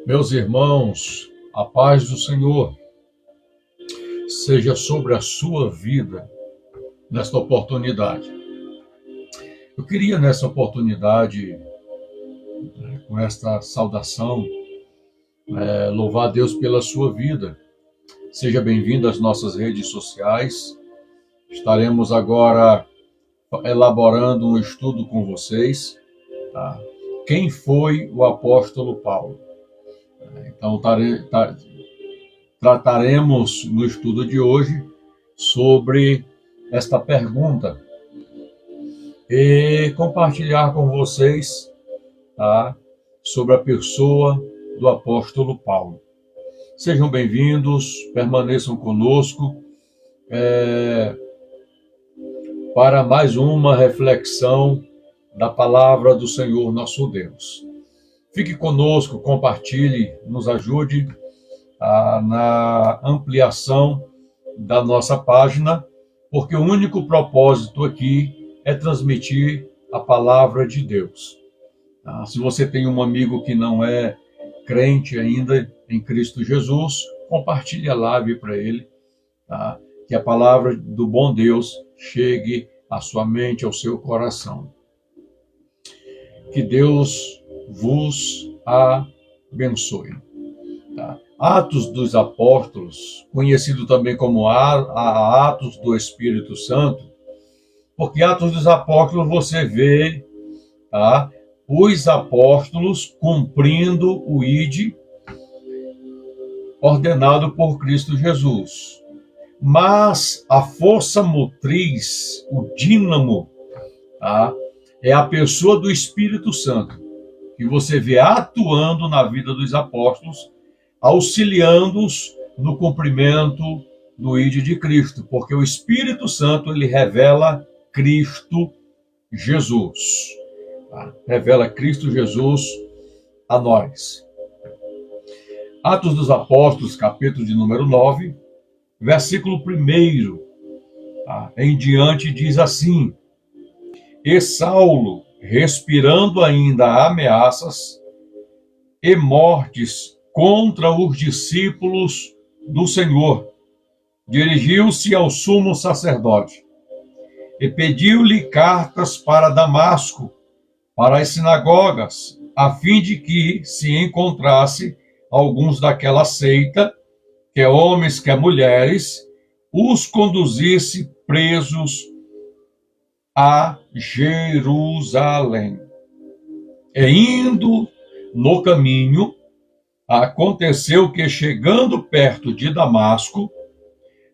Meus irmãos, a paz do Senhor seja sobre a sua vida nesta oportunidade. Eu queria, nessa oportunidade, com esta saudação, louvar a Deus pela sua vida. Seja bem-vindo às nossas redes sociais. Estaremos agora elaborando um estudo com vocês. Tá? Quem foi o apóstolo Paulo? Então, trataremos no estudo de hoje sobre esta pergunta e compartilhar com vocês, tá, sobre a pessoa do apóstolo Paulo. Sejam bem-vindos, permaneçam conosco para mais uma reflexão da palavra do Senhor nosso Deus. Fique conosco, compartilhe, nos ajude na ampliação da nossa página, porque o único propósito aqui é transmitir a palavra de Deus. Se você tem um amigo que não é crente ainda em Cristo Jesus, compartilhe a live para ele, tá? Que a palavra do bom Deus chegue à sua mente, ao seu coração. Que Deus vos abençoe. Tá? Atos dos Apóstolos, conhecido também como Atos do Espírito Santo, porque Atos dos Apóstolos você vê, tá, os apóstolos cumprindo o ID ordenado por Cristo Jesus. Mas a força motriz, o dínamo, tá, é a pessoa do Espírito Santo, que você vê atuando na vida dos apóstolos, auxiliando-os no cumprimento do ID de Cristo, porque o Espírito Santo, ele revela Cristo Jesus. Tá? Revela Cristo Jesus a nós. Atos dos Apóstolos, capítulo de número 9, versículo 1, tá? Em diante diz assim: E Saulo, respirando ainda ameaças e mortes contra os discípulos do Senhor, dirigiu-se ao sumo sacerdote e pediu-lhe cartas para Damasco, para as sinagogas, a fim de que se encontrasse alguns daquela seita, quer homens, quer mulheres, os conduzisse presos a Jerusalém. E indo no caminho, aconteceu que, chegando perto de Damasco,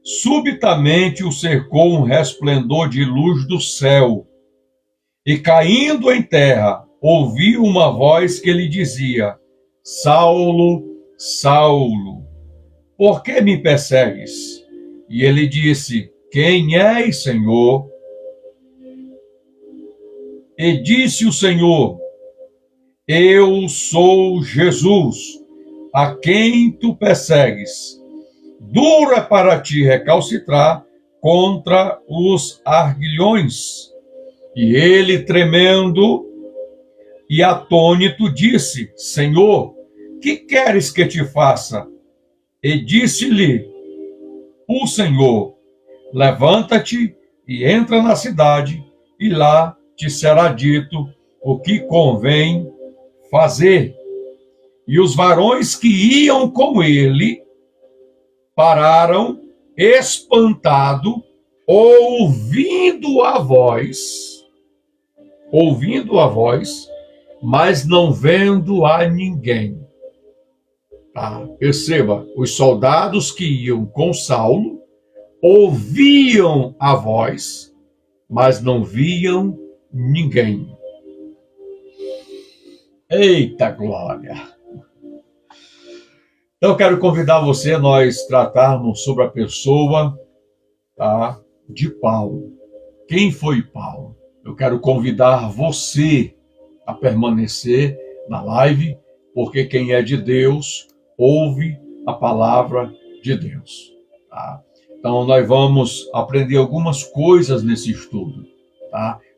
subitamente o cercou um resplendor de luz do céu, e caindo em terra, ouviu uma voz que lhe dizia: Saulo, Saulo, por que me persegues? E ele disse: Quem és, Senhor? E disse o Senhor: Eu sou Jesus, a quem tu persegues. Duro é para ti recalcitrar contra os arguilhões. E ele, tremendo e atônito, disse: Senhor, que queres que te faça? E disse-lhe o Senhor: Levanta-te e entra na cidade, e lá te será dito o que convém fazer. E os varões que iam com ele pararam, espantado, ouvindo a voz mas não vendo a ninguém. Perceba, os soldados que iam com Saulo ouviam a voz, mas não viam ninguém. Eita glória! Então eu quero convidar você a nós tratarmos sobre a pessoa de Paulo. Quem foi Paulo? Eu quero convidar você a permanecer na live, porque quem é de Deus ouve a palavra de Deus. Então nós vamos aprender algumas coisas nesse estudo,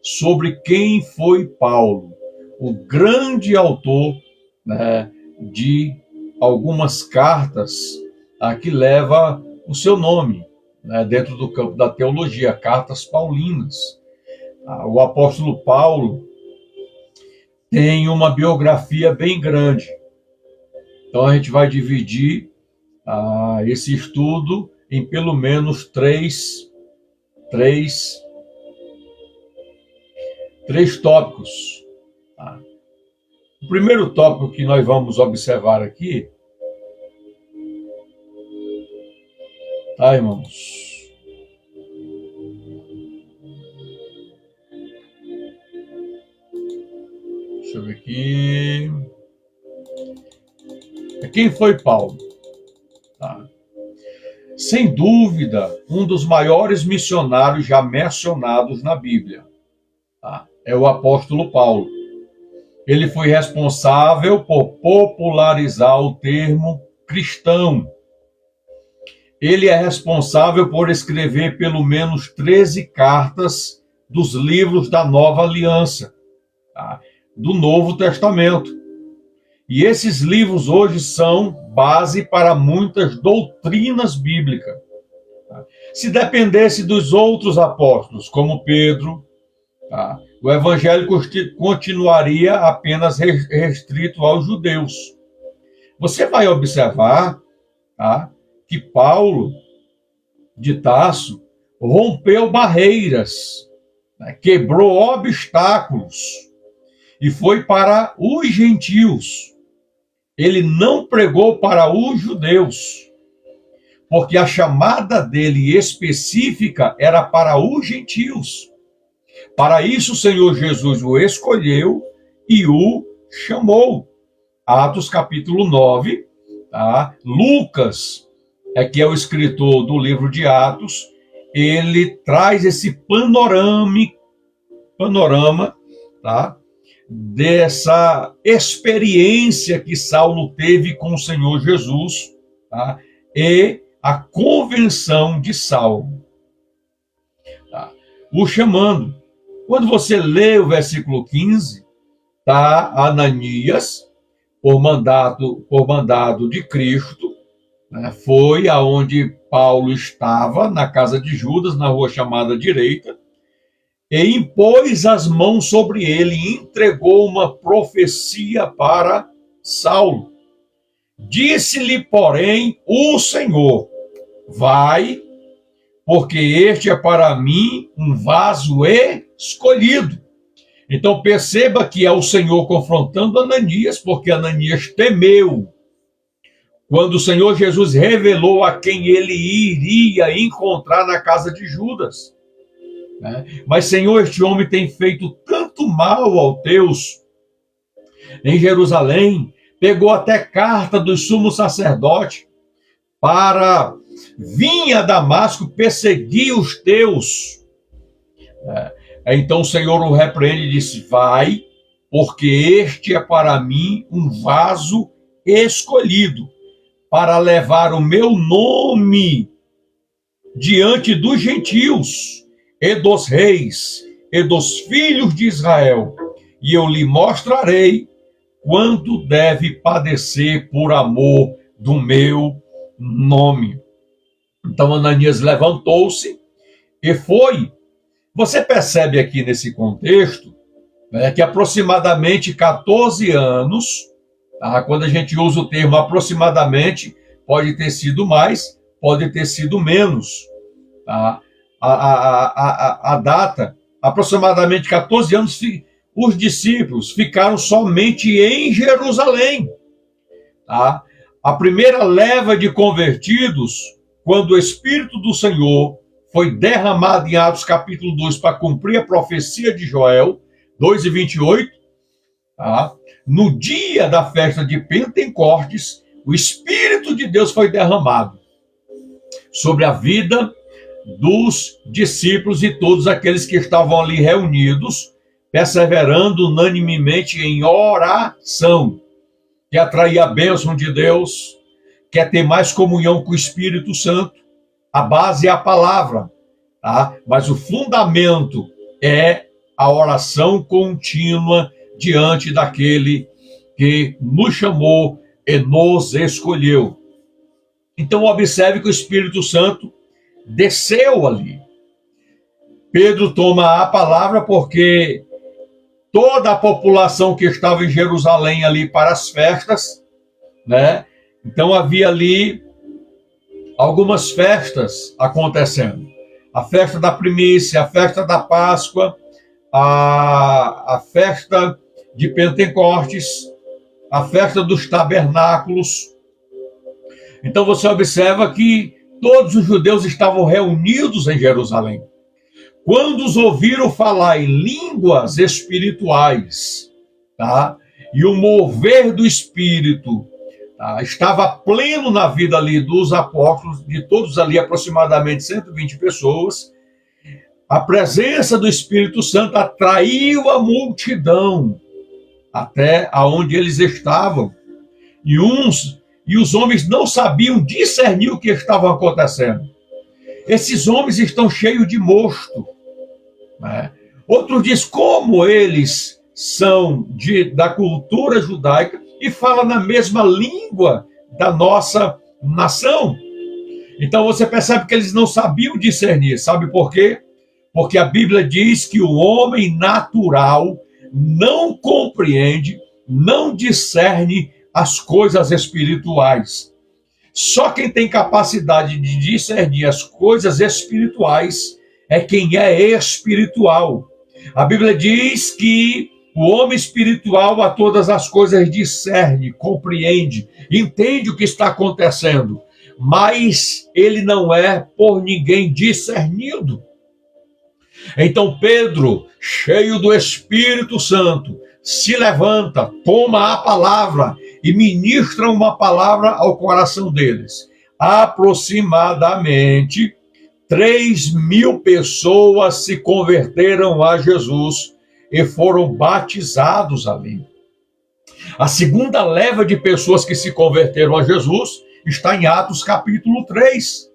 sobre quem foi Paulo, o grande autor, de algumas cartas que leva o seu nome, dentro do campo da teologia, cartas paulinas. O apóstolo Paulo tem uma biografia bem grande. Então a gente vai dividir esse estudo em pelo menos três tópicos. O primeiro tópico que nós vamos observar aqui, irmãos? Deixa eu ver aqui. Quem foi Paulo? Sem dúvida, um dos maiores missionários já mencionados na Bíblia. É o apóstolo Paulo. Ele foi responsável por popularizar o termo cristão. Ele é responsável por escrever pelo menos 13 cartas dos livros da Nova Aliança, do Novo Testamento. E esses livros hoje são base para muitas doutrinas bíblicas. Se dependesse dos outros apóstolos, como Pedro, o evangelho continuaria apenas restrito aos judeus. Você vai observar que Paulo de Tarso rompeu barreiras, quebrou obstáculos e foi para os gentios. Ele não pregou para os judeus, porque a chamada dele específica era para os gentios. Para isso o Senhor Jesus o escolheu e o chamou. Atos capítulo 9, Lucas, que é o escritor do livro de Atos, ele traz esse panorama, dessa experiência que Saulo teve com o Senhor Jesus, e a convenção de Saulo, o chamando. Quando você lê o versículo 15, Ananias, por mandado de Cristo, foi aonde Paulo estava, na casa de Judas, na rua chamada Direita, e impôs as mãos sobre ele e entregou uma profecia para Saulo. Disse-lhe, porém, o Senhor: vai, porque este é para mim um vaso escolhido. Então perceba que é o Senhor confrontando Ananias, porque Ananias temeu quando o Senhor Jesus revelou a quem ele iria encontrar na casa de Judas. Mas, Senhor, este homem tem feito tanto mal aos teus em Jerusalém, pegou até carta do sumo sacerdote para vir a Damasco perseguir os teus. Então o Senhor o repreende e disse: vai, porque este é para mim um vaso escolhido, para levar o meu nome diante dos gentios e dos reis e dos filhos de Israel, e eu lhe mostrarei quanto deve padecer por amor do meu nome. Então Ananias levantou-se e foi. Você percebe aqui nesse contexto, que aproximadamente 14 anos, quando a gente usa o termo aproximadamente, pode ter sido mais, pode ter sido menos. A data, aproximadamente 14 anos, os discípulos ficaram somente em Jerusalém. Tá? A primeira leva de convertidos, quando o Espírito do Senhor foi derramado em Atos capítulo 2 para cumprir a profecia de Joel 2:28, tá? No dia da festa de Pentecostes, o Espírito de Deus foi derramado sobre a vida dos discípulos e todos aqueles que estavam ali reunidos, perseverando unanimemente em oração. Quer atrair a bênção de Deus, quer ter mais comunhão com o Espírito Santo, a base é a palavra, tá? Mas o fundamento é a oração contínua diante daquele que nos chamou e nos escolheu. Então observe que o Espírito Santo desceu ali. Pedro toma a palavra porque toda a população que estava em Jerusalém ali para as festas, né? Então havia ali algumas festas acontecendo. A festa da primícia, a festa da Páscoa, a festa de Pentecostes, a festa dos tabernáculos. Então você observa que todos os judeus estavam reunidos em Jerusalém. Quando os ouviram falar em línguas espirituais, tá? E o mover do Espírito, tá? Estava pleno na vida ali dos apóstolos, de todos ali aproximadamente 120 pessoas, a presença do Espírito Santo atraiu a multidão até aonde eles estavam. E os homens não sabiam discernir o que estava acontecendo. Esses homens estão cheios de mosto, né? Outros dizem como eles são da cultura judaica e falam na mesma língua da nossa nação. Então você percebe que eles não sabiam discernir. Sabe por quê? Porque a Bíblia diz que o homem natural não compreende, não discerne as coisas espirituais. Só quem tem capacidade de discernir as coisas espirituais é quem é espiritual. A Bíblia diz que o homem espiritual a todas as coisas discerne, compreende, entende o que está acontecendo, mas ele não é por ninguém discernido. Então Pedro, cheio do Espírito Santo, se levanta, toma a palavra e ministra uma palavra ao coração deles. Aproximadamente 3.000 pessoas se converteram a Jesus e foram batizados ali. A segunda leva de pessoas que se converteram a Jesus está em Atos capítulo 3.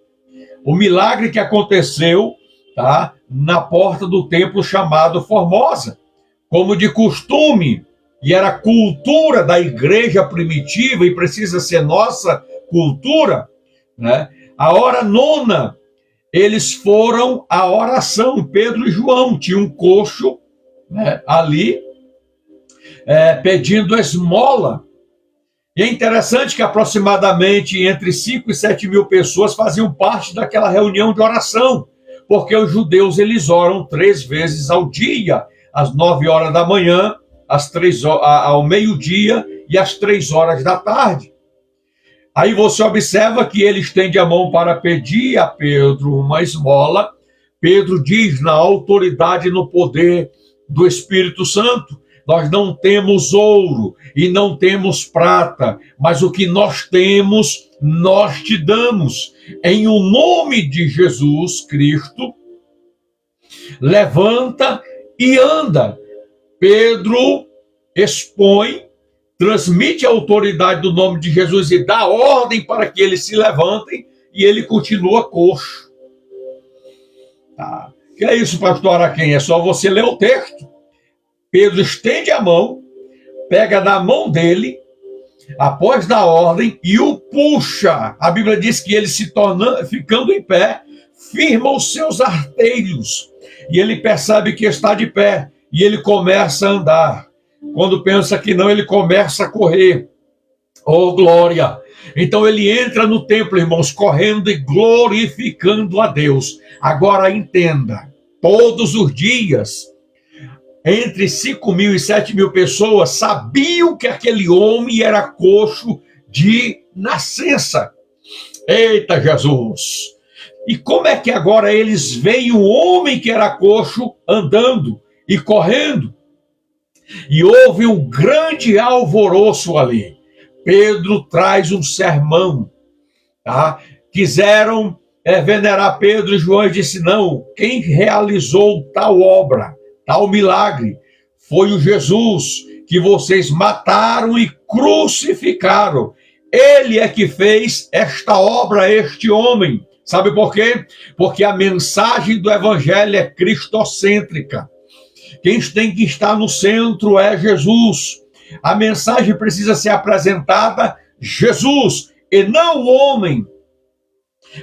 O milagre que aconteceu, tá, na porta do templo chamado Formosa. Como de costume, e era cultura da igreja primitiva, e precisa ser nossa cultura, né? A hora nona, eles foram à oração, Pedro e João, tinha um coxo, né, ali, pedindo esmola. E é interessante que aproximadamente entre 5 e 7 mil pessoas faziam parte daquela reunião de oração, porque os judeus eles oram 3 vezes ao dia, às 9 horas da manhã, ao meio-dia e às 3 horas da tarde. Aí você observa que ele estende a mão para pedir a Pedro uma esmola. Pedro diz, na autoridade e no poder do Espírito Santo: nós não temos ouro e não temos prata, mas o que nós temos, nós te damos. Em o nome de Jesus Cristo, levanta e anda. Pedro expõe, transmite a autoridade do nome de Jesus e dá ordem para que eles se levantem, e ele continua coxo. Tá. Que é isso, pastor Araquém? É só você ler o texto. Pedro estende a mão, pega na mão dele, após dar ordem, e o puxa. A Bíblia diz que ele ficando em pé, firma os seus artelhos, e ele percebe que está de pé, e ele começa a andar. Quando pensa que não, ele começa a correr. Oh, glória! Então ele entra no templo, irmãos, correndo e glorificando a Deus. Agora entenda, todos os dias, entre 5.000 e 7.000 pessoas sabiam que aquele homem era coxo de nascença. Eita Jesus! E como é que agora eles veem um homem que era coxo andando e correndo? E houve um grande alvoroço ali. Pedro traz um sermão, tá? Quiseram venerar Pedro, e João disse: não, quem realizou tal obra, tal milagre, foi o Jesus que vocês mataram e crucificaram. Ele é que fez esta obra, este homem. Sabe por quê? Porque a mensagem do evangelho é cristocêntrica. Quem tem que estar no centro é Jesus. A mensagem precisa ser apresentada Jesus e não o homem.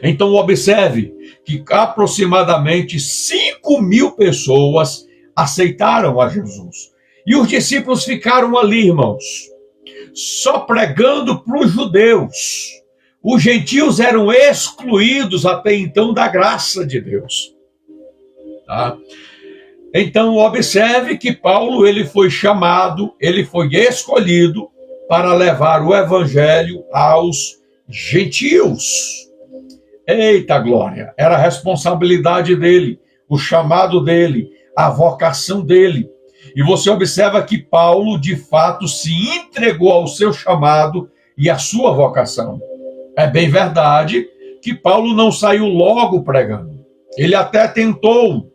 Então observe que aproximadamente 5.000 pessoas aceitaram a Jesus. E os discípulos ficaram ali, irmãos, só pregando para os judeus. Os gentios eram excluídos até então da graça de Deus. Tá? Então observe que Paulo, ele foi chamado, ele foi escolhido para levar o evangelho aos gentios. Eita glória! Era a responsabilidade dele, o chamado dele, a vocação dele. E você observa que Paulo, de fato, se entregou ao seu chamado e à sua vocação. É bem verdade que Paulo não saiu logo pregando. Ele até tentou,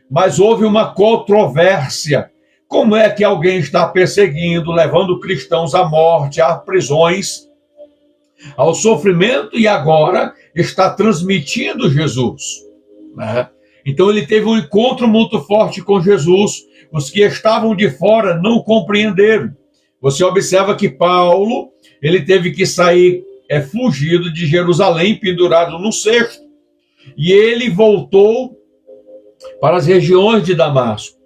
mas houve uma controvérsia. Como é que alguém está perseguindo, levando cristãos à morte, a prisões, ao sofrimento, e agora está transmitindo Jesus, né? Então ele teve um encontro muito forte com Jesus. Os que estavam de fora não compreenderam. Você observa que Paulo, ele teve que sair fugido de Jerusalém, pendurado no cesto, e ele voltou para as regiões de Damasco.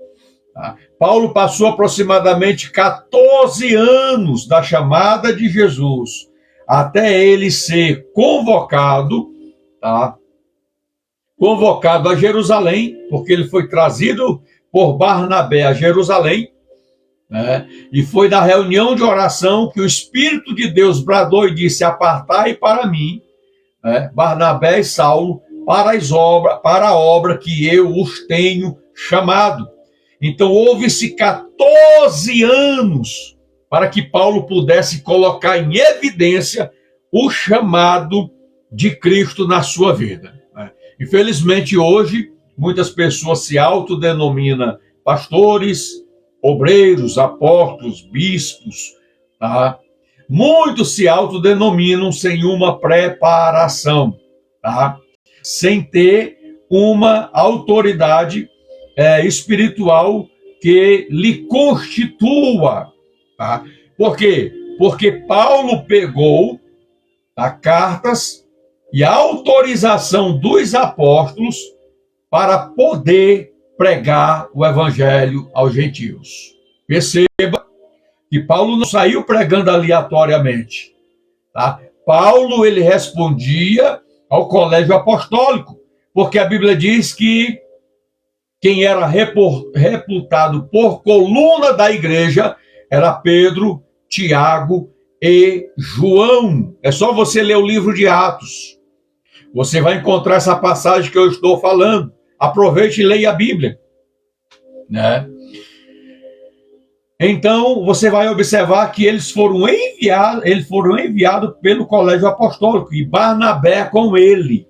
Tá? Paulo passou aproximadamente 14 anos da chamada de Jesus até ele ser convocado, tá? Convocado a Jerusalém, porque ele foi trazido por Barnabé a Jerusalém, né? E foi na reunião de oração que o Espírito de Deus bradou e disse: apartai para mim, né, Barnabé e Saulo, para a obra que eu os tenho chamado. Então houve-se 14 anos para que Paulo pudesse colocar em evidência o chamado de Cristo na sua vida. Infelizmente, hoje, muitas pessoas se autodenominam pastores, obreiros, apóstolos, bispos, tá? Muitos se autodenominam sem uma preparação, tá? Sem ter uma autoridade espiritual que lhe constitua. Tá? Por quê? Porque Paulo pegou cartas e a autorização dos apóstolos para poder pregar o evangelho aos gentios. Perceba que Paulo não saiu pregando aleatoriamente. Tá? Paulo, ele respondia ao colégio apostólico, porque a Bíblia diz que quem era reputado por coluna da igreja era Pedro, Tiago e João. É só você ler o livro de Atos. Você vai encontrar essa passagem que eu estou falando. Aproveite e leia a Bíblia, né? Então, você vai observar que eles foram enviados pelo colégio apostólico, e Barnabé com ele.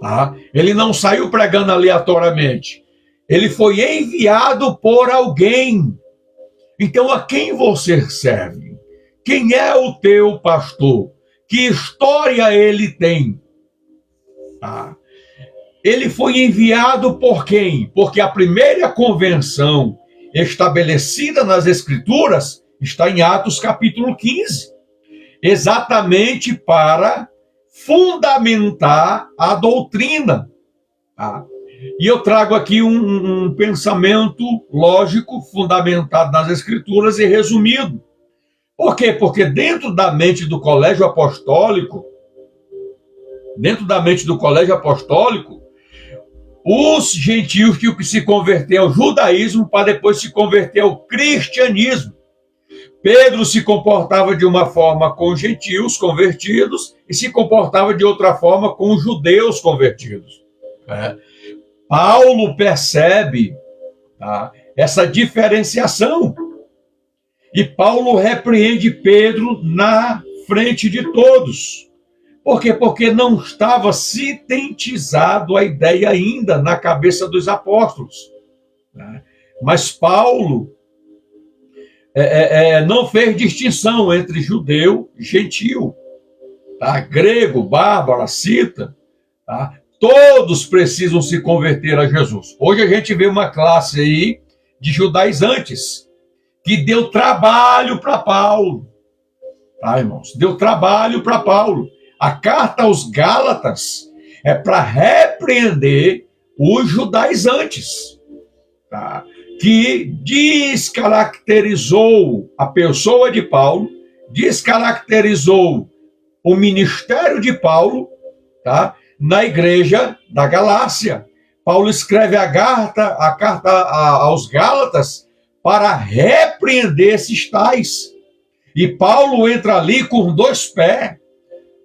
Tá? Ele não saiu pregando aleatoriamente. Ele foi enviado por alguém. Então, a quem você serve? Quem é o teu pastor? Que história ele tem? Tá? Ele foi enviado por quem? Porque a primeira convenção estabelecida nas Escrituras está em Atos capítulo 15. Exatamente para fundamentar a doutrina. Tá? E eu trago aqui um pensamento lógico, fundamentado nas Escrituras e resumido. Por quê? Porque dentro da mente do colégio apostólico, os gentios tinham que se converter ao judaísmo para depois se converter ao cristianismo. Pedro se comportava de uma forma com os gentios convertidos e se comportava de outra forma com os judeus convertidos. Paulo percebe, tá, essa diferenciação. E Paulo repreende Pedro na frente de todos. Por quê? Porque não estava sintetizado a ideia ainda na cabeça dos apóstolos. Mas Paulo não fez distinção entre judeu e gentil, tá? Grego, bárbaro, cita, tá? Todos precisam se converter a Jesus. Hoje a gente vê uma classe aí de judaizantes que deu trabalho para Paulo. Tá, irmãos? Deu trabalho para Paulo. A carta aos Gálatas é para repreender os judaizantes, tá? Que descaracterizou a pessoa de Paulo, descaracterizou o ministério de Paulo, tá? Na igreja da Galácia. Paulo escreve a carta aos Gálatas para repreender esses tais. E Paulo entra ali com 2 pés.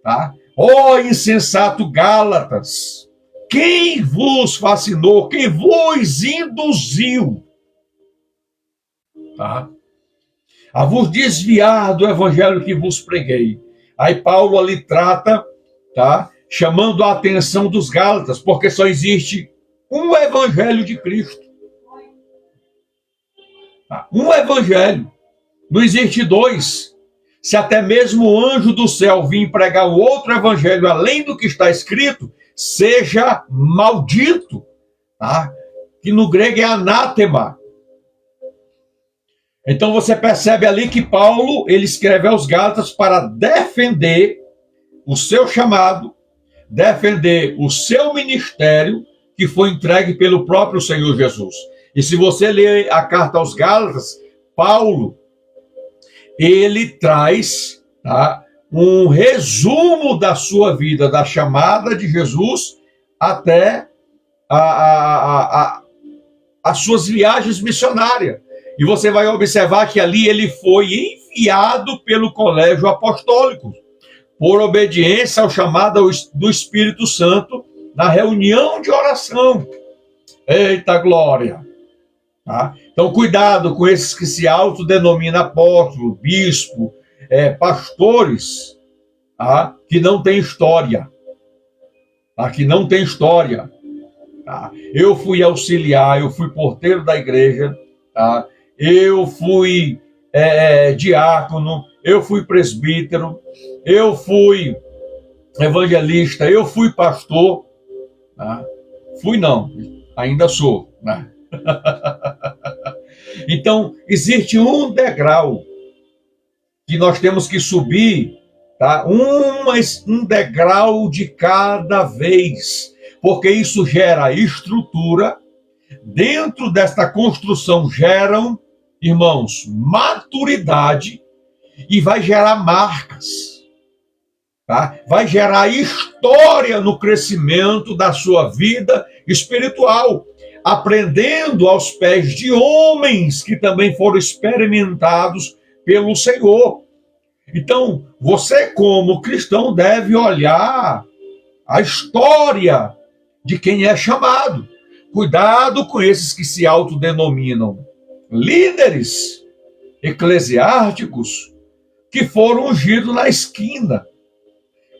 Tá? Ó insensato Gálatas, quem vos fascinou, quem vos induziu, tá, a vos desviar do evangelho que vos preguei? Aí Paulo ali trata, tá, chamando a atenção dos Gálatas, porque só existe um evangelho de Cristo. Tá? Um evangelho, não existe 2. Se até mesmo o anjo do céu vir pregar o outro evangelho além do que está escrito, seja maldito, tá? Que no grego é anátema. Então você percebe ali que Paulo, ele escreve aos Gálatas para defender o seu chamado, defender o seu ministério que foi entregue pelo próprio Senhor Jesus. E se você ler a carta aos Gálatas, Paulo, ele traz, tá, um resumo da sua vida, da chamada de Jesus até as suas viagens missionárias. E você vai observar que ali ele foi enviado pelo colégio apostólico, por obediência ao chamado do Espírito Santo, na reunião de oração. Eita glória! Tá? Então, cuidado com esses que se autodenominam apóstolo, bispo, pastores, tá? Que não tem história. Tá? Que não tem história. Tá? Eu fui auxiliar, eu fui porteiro da igreja, tá? Eu fui diácono, eu fui presbítero, eu fui evangelista, eu fui pastor. Tá? Fui não, ainda sou, né? Então, existe um degrau que nós temos que subir, tá? Um degrau de cada vez, porque isso gera estrutura. Dentro desta construção geram, irmãos, maturidade e vai gerar marcas, tá? Vai gerar história no crescimento da sua vida espiritual, aprendendo aos pés de homens que também foram experimentados pelo Senhor. Então, você como cristão deve olhar a história de quem é chamado. Cuidado com esses que se autodenominam líderes eclesiásticos que foram ungidos na esquina,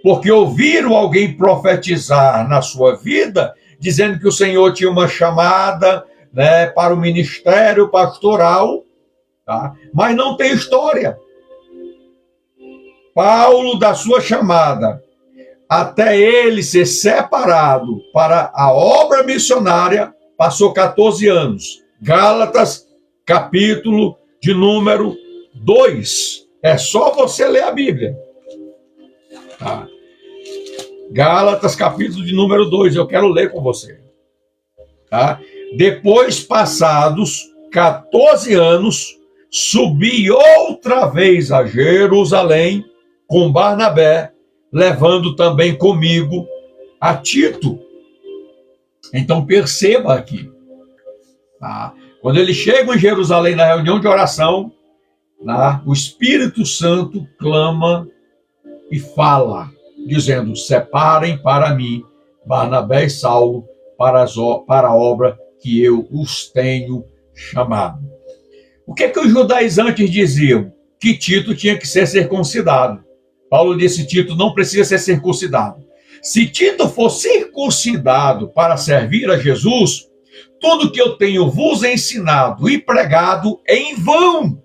porque ouviram alguém profetizar na sua vida, dizendo que o Senhor tinha uma chamada, né, para o ministério pastoral, tá? Mas não tem história. Paulo, da sua chamada, até ele ser separado para a obra missionária, passou 14 anos. Gálatas, capítulo de número 2. É só você ler a Bíblia. Tá? Gálatas, capítulo de número 2, eu quero ler com você. Tá? Depois, passados 14 anos, subi outra vez a Jerusalém com Barnabé, levando também comigo a Tito. Então perceba aqui, tá? Quando eles chegam em Jerusalém na reunião de oração, tá? O Espírito Santo clama e fala, dizendo: separem para mim Barnabé e Saulo para a obra que eu os tenho chamado. O que os judaizantes diziam? Que Tito tinha que ser circuncidado. Paulo disse: Tito não precisa ser circuncidado. Se Tito for circuncidado para servir a Jesus, tudo que eu tenho vos ensinado e pregado é em vão.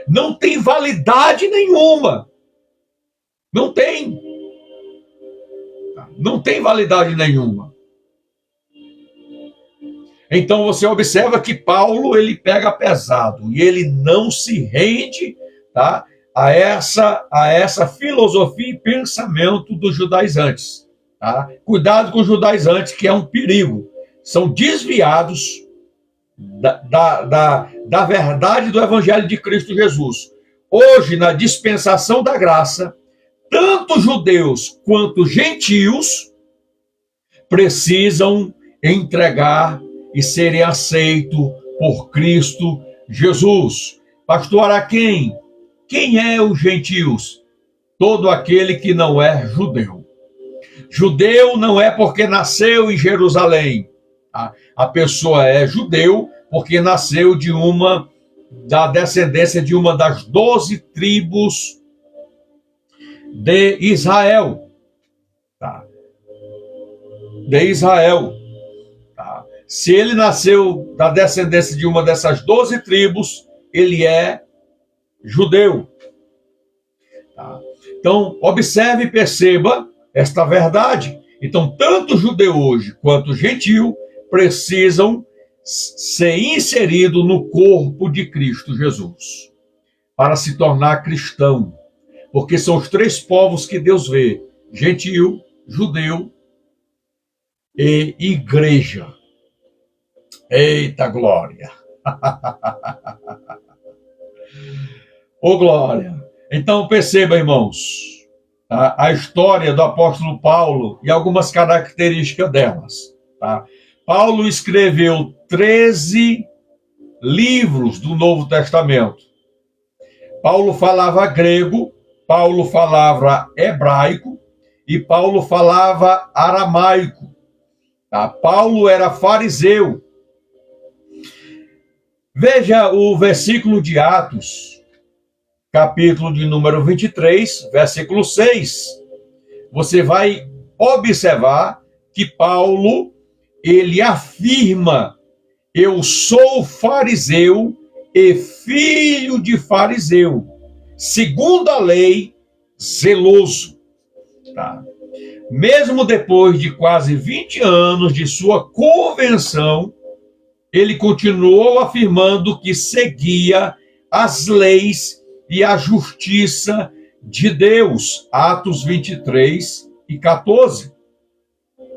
Não tem validade nenhuma. Não tem. Não tem validade nenhuma. Então você observa que Paulo, ele pega pesado e ele não se rende, tá, a essa filosofia e pensamento dos judaizantes. Tá? Cuidado com os judaizantes, que é um perigo. São desviados da verdade do Evangelho de Cristo Jesus. Hoje, na dispensação da graça, tanto judeus quanto gentios precisam entregar e serem aceitos por Cristo Jesus. Pastor Araquém, quem é os gentios? Todo aquele que não é judeu. Judeu não é porque nasceu em Jerusalém. A pessoa é judeu porque nasceu da descendência de uma das 12 tribos de Israel. Tá? De Israel. Tá? Se ele nasceu da descendência de uma dessas 12 tribos, ele é judeu. Tá? Então, observe e perceba esta verdade. Então, tanto judeu hoje quanto gentil precisam ser inseridos no corpo de Cristo Jesus para se tornar cristão. Porque são os três povos que Deus vê: gentil, judeu e igreja. Eita glória! Ô glória! Então perceba, irmãos, a história do apóstolo Paulo e algumas características delas. Tá? Paulo escreveu 13 livros do Novo Testamento. Paulo falava grego, Paulo falava hebraico e Paulo falava aramaico. Tá? Paulo era fariseu. Veja o versículo de Atos, capítulo de número 23, versículo 6. Você vai observar que Paulo, ele afirma: eu sou fariseu e filho de fariseu, segundo a lei, zeloso. Tá? Mesmo depois de quase 20 anos de sua conversão, ele continuou afirmando que seguia as leis e a justiça de Deus. Atos 23 e 14.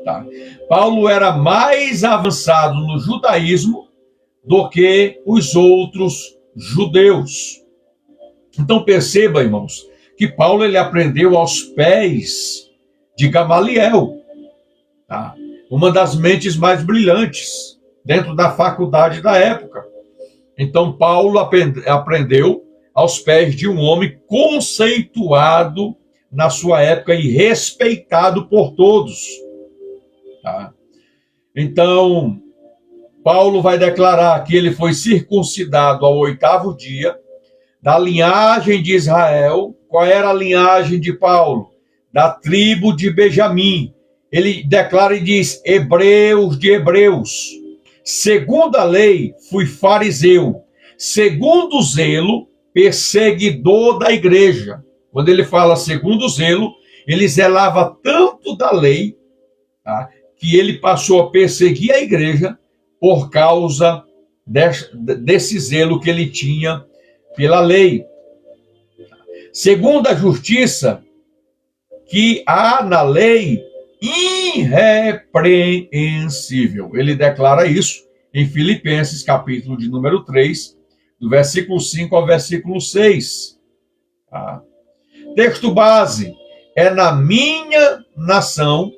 Tá? Paulo era mais avançado no judaísmo do que os outros judeus. Então perceba, irmãos, que Paulo ele aprendeu aos pés de Gamaliel, tá? Uma das mentes mais brilhantes dentro da faculdade da época. Então Paulo aprendeu aos pés de um homem conceituado na sua época e respeitado por todos. Tá? Então, Paulo vai declarar que ele foi circuncidado ao 8º dia, da linhagem de Israel. Qual era a linhagem de Paulo? Da tribo de Benjamim. Ele declara e diz: hebreus de hebreus. Segundo a lei, fui fariseu. Segundo o zelo, perseguidor da igreja. Quando ele fala segundo o zelo, ele zelava tanto da lei, tá, que ele passou a perseguir a igreja por causa desse zelo que ele tinha pela lei. Segundo a justiça que há na lei, irrepreensível. Ele declara isso em Filipenses, capítulo de número 3, do versículo 5 ao versículo 6. Tá? Texto base: é na minha nação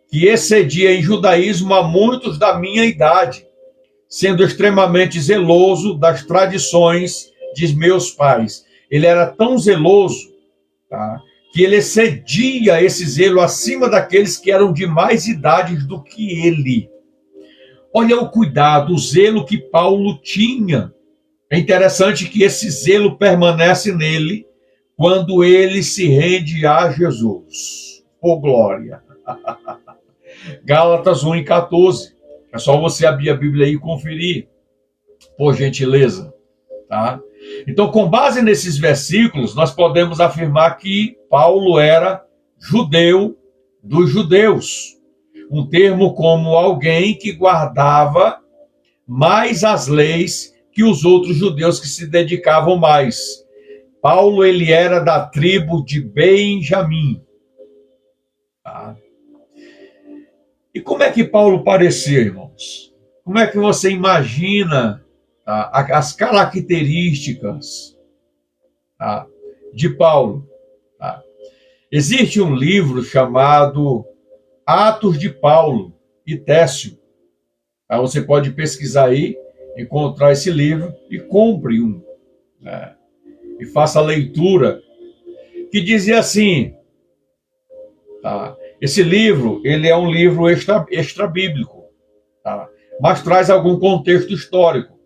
que excedia em judaísmo a muitos da minha idade, sendo extremamente zeloso das tradições de meus pais. Ele era tão zeloso, tá, que ele excedia esse zelo acima daqueles que eram de mais idades do que ele. Olha o cuidado, o zelo que Paulo tinha. É interessante que esse zelo permanece nele quando ele se rende a Jesus. Oh, glória! Gálatas 1:14. É só você abrir a Bíblia aí e conferir, por gentileza. Tá? Então, com base nesses versículos, nós podemos afirmar que Paulo era judeu dos judeus. Um termo como alguém que guardava mais as leis que os outros judeus que se dedicavam mais. Paulo, ele era da tribo de Benjamim. Tá? E como é que Paulo parecia, irmãos? Como é que você imagina, tá, as características, tá, de Paulo? Tá? Existe um livro chamado Atos de Paulo e Técio. Tá? Você pode pesquisar aí, encontrar esse livro e compre um. Né? E faça a leitura, que dizia assim, tá? Esse livro, ele é um livro extra-bíblico, tá? Mas traz algum contexto histórico.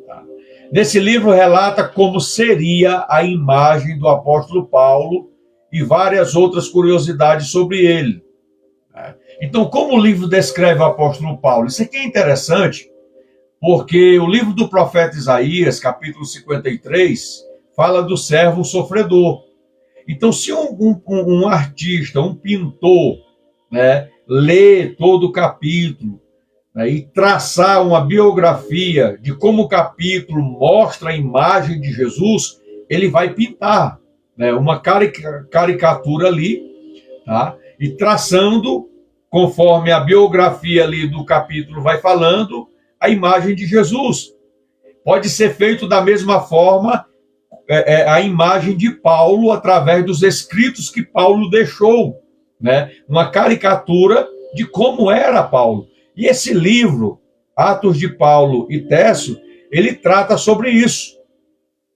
Tá? Nesse livro relata como seria a imagem do apóstolo Paulo e várias outras curiosidades sobre ele. Tá? Então, como o livro descreve o apóstolo Paulo? Isso aqui é interessante, porque o livro do profeta Isaías, capítulo 53, fala do servo sofredor. Então, se um artista, um pintor, né, ler todo o capítulo, né, e traçar uma biografia de como o capítulo mostra a imagem de Jesus, ele vai pintar, né, uma caricatura ali, tá, e traçando, conforme a biografia ali do capítulo vai falando, a imagem de Jesus. Pode ser feito da mesma forma a imagem de Paulo através dos escritos que Paulo deixou, né? Uma caricatura de como era Paulo. E esse livro, Atos de Paulo e Técio, ele trata sobre isso,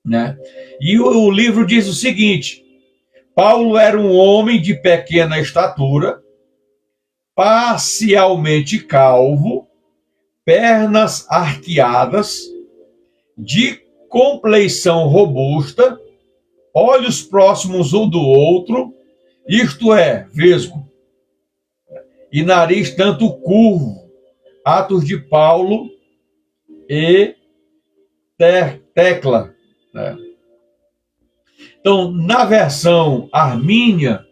né? E o livro diz o seguinte: Paulo era um homem de pequena estatura, parcialmente calvo, pernas arqueadas, de compleição robusta, olhos próximos um do outro, isto é, vesgo, e nariz tanto curvo. Atos de Paulo e Tecla. Né? Então, na versão armínia,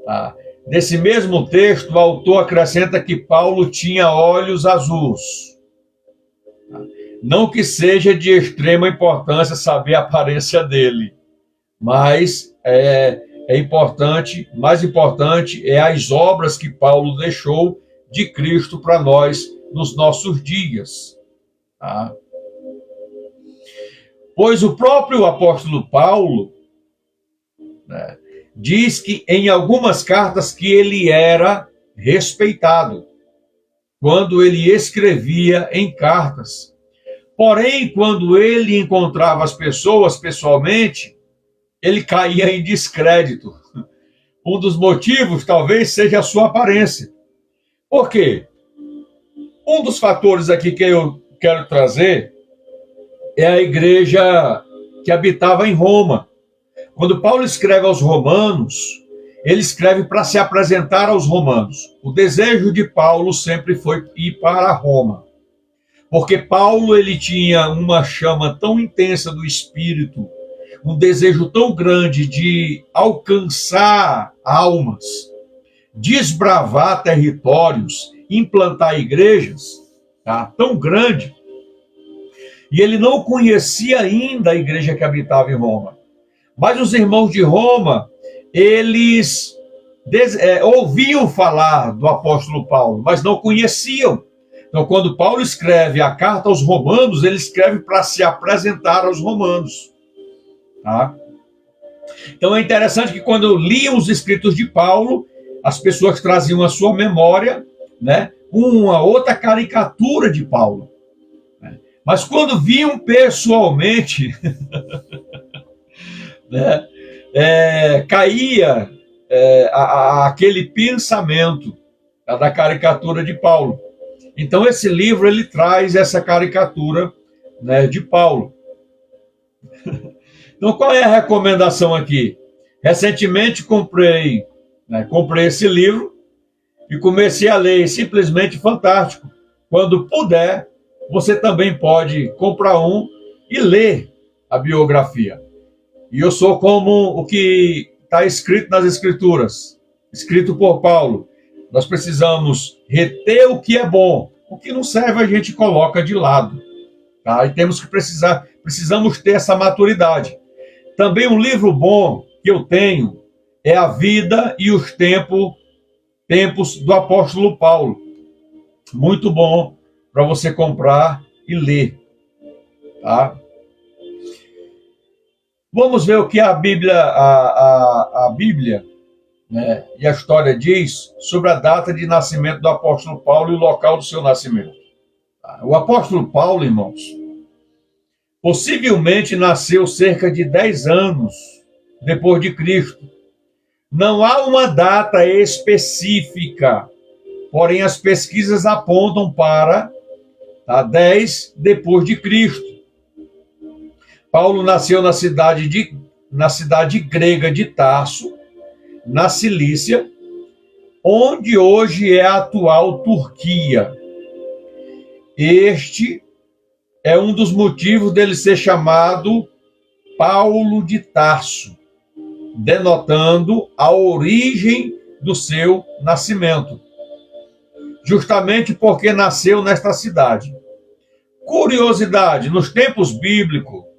tá, desse mesmo texto, o autor acrescenta que Paulo tinha olhos azuis. Não que seja de extrema importância saber a aparência dele, mas é importante, mais importante é as obras que Paulo deixou de Cristo para nós nos nossos dias. Tá? Pois o próprio apóstolo Paulo, né, diz que em algumas cartas que ele era respeitado quando ele escrevia em cartas. Porém, quando ele encontrava as pessoas pessoalmente, ele caía em descrédito. Um dos motivos talvez seja a sua aparência. Por quê? Um dos fatores aqui que eu quero trazer é a igreja que habitava em Roma. Quando Paulo escreve aos romanos, ele escreve para se apresentar aos romanos. O desejo de Paulo sempre foi ir para Roma. Porque Paulo, ele tinha uma chama tão intensa do Espírito, um desejo tão grande de alcançar almas, desbravar territórios, implantar igrejas, tá? Tão grande. E ele não conhecia ainda a igreja que habitava em Roma. Mas os irmãos de Roma, eles ouviam falar do apóstolo Paulo, mas não conheciam. Então, quando Paulo escreve a carta aos romanos, ele escreve para se apresentar aos romanos. Tá? Então, é interessante que quando liam os escritos de Paulo, as pessoas traziam à sua memória, né, uma outra caricatura de Paulo. Mas quando viam pessoalmente, né, caía aquele pensamento da caricatura de Paulo. Então esse livro ele traz essa caricatura, né, de Paulo. Então qual é a recomendação aqui? Recentemente comprei esse livro e comecei a ler, simplesmente fantástico. Quando puder, você também pode comprar um e ler a biografia. E eu sou como o que está escrito nas Escrituras, escrito por Paulo. Nós precisamos reter o que é bom, o que não serve a gente coloca de lado. Tá? E precisamos ter essa maturidade. Também um livro bom que eu tenho é A Vida e os Tempos do Apóstolo Paulo. Muito bom para você comprar e ler. Tá? Vamos ver o que a Bíblia, a Bíblia, né, e a história diz sobre a data de nascimento do apóstolo Paulo e o local do seu nascimento. O apóstolo Paulo, irmãos, possivelmente nasceu cerca de 10 anos depois de Cristo. Não há uma data específica, porém as pesquisas apontam para 10 depois de Cristo. Paulo nasceu na cidade grega de Tarso, na Cilícia, onde hoje é a atual Turquia. Este é um dos motivos dele ser chamado Paulo de Tarso, denotando a origem do seu nascimento, justamente porque nasceu nesta cidade. Curiosidade, nos tempos bíblicos,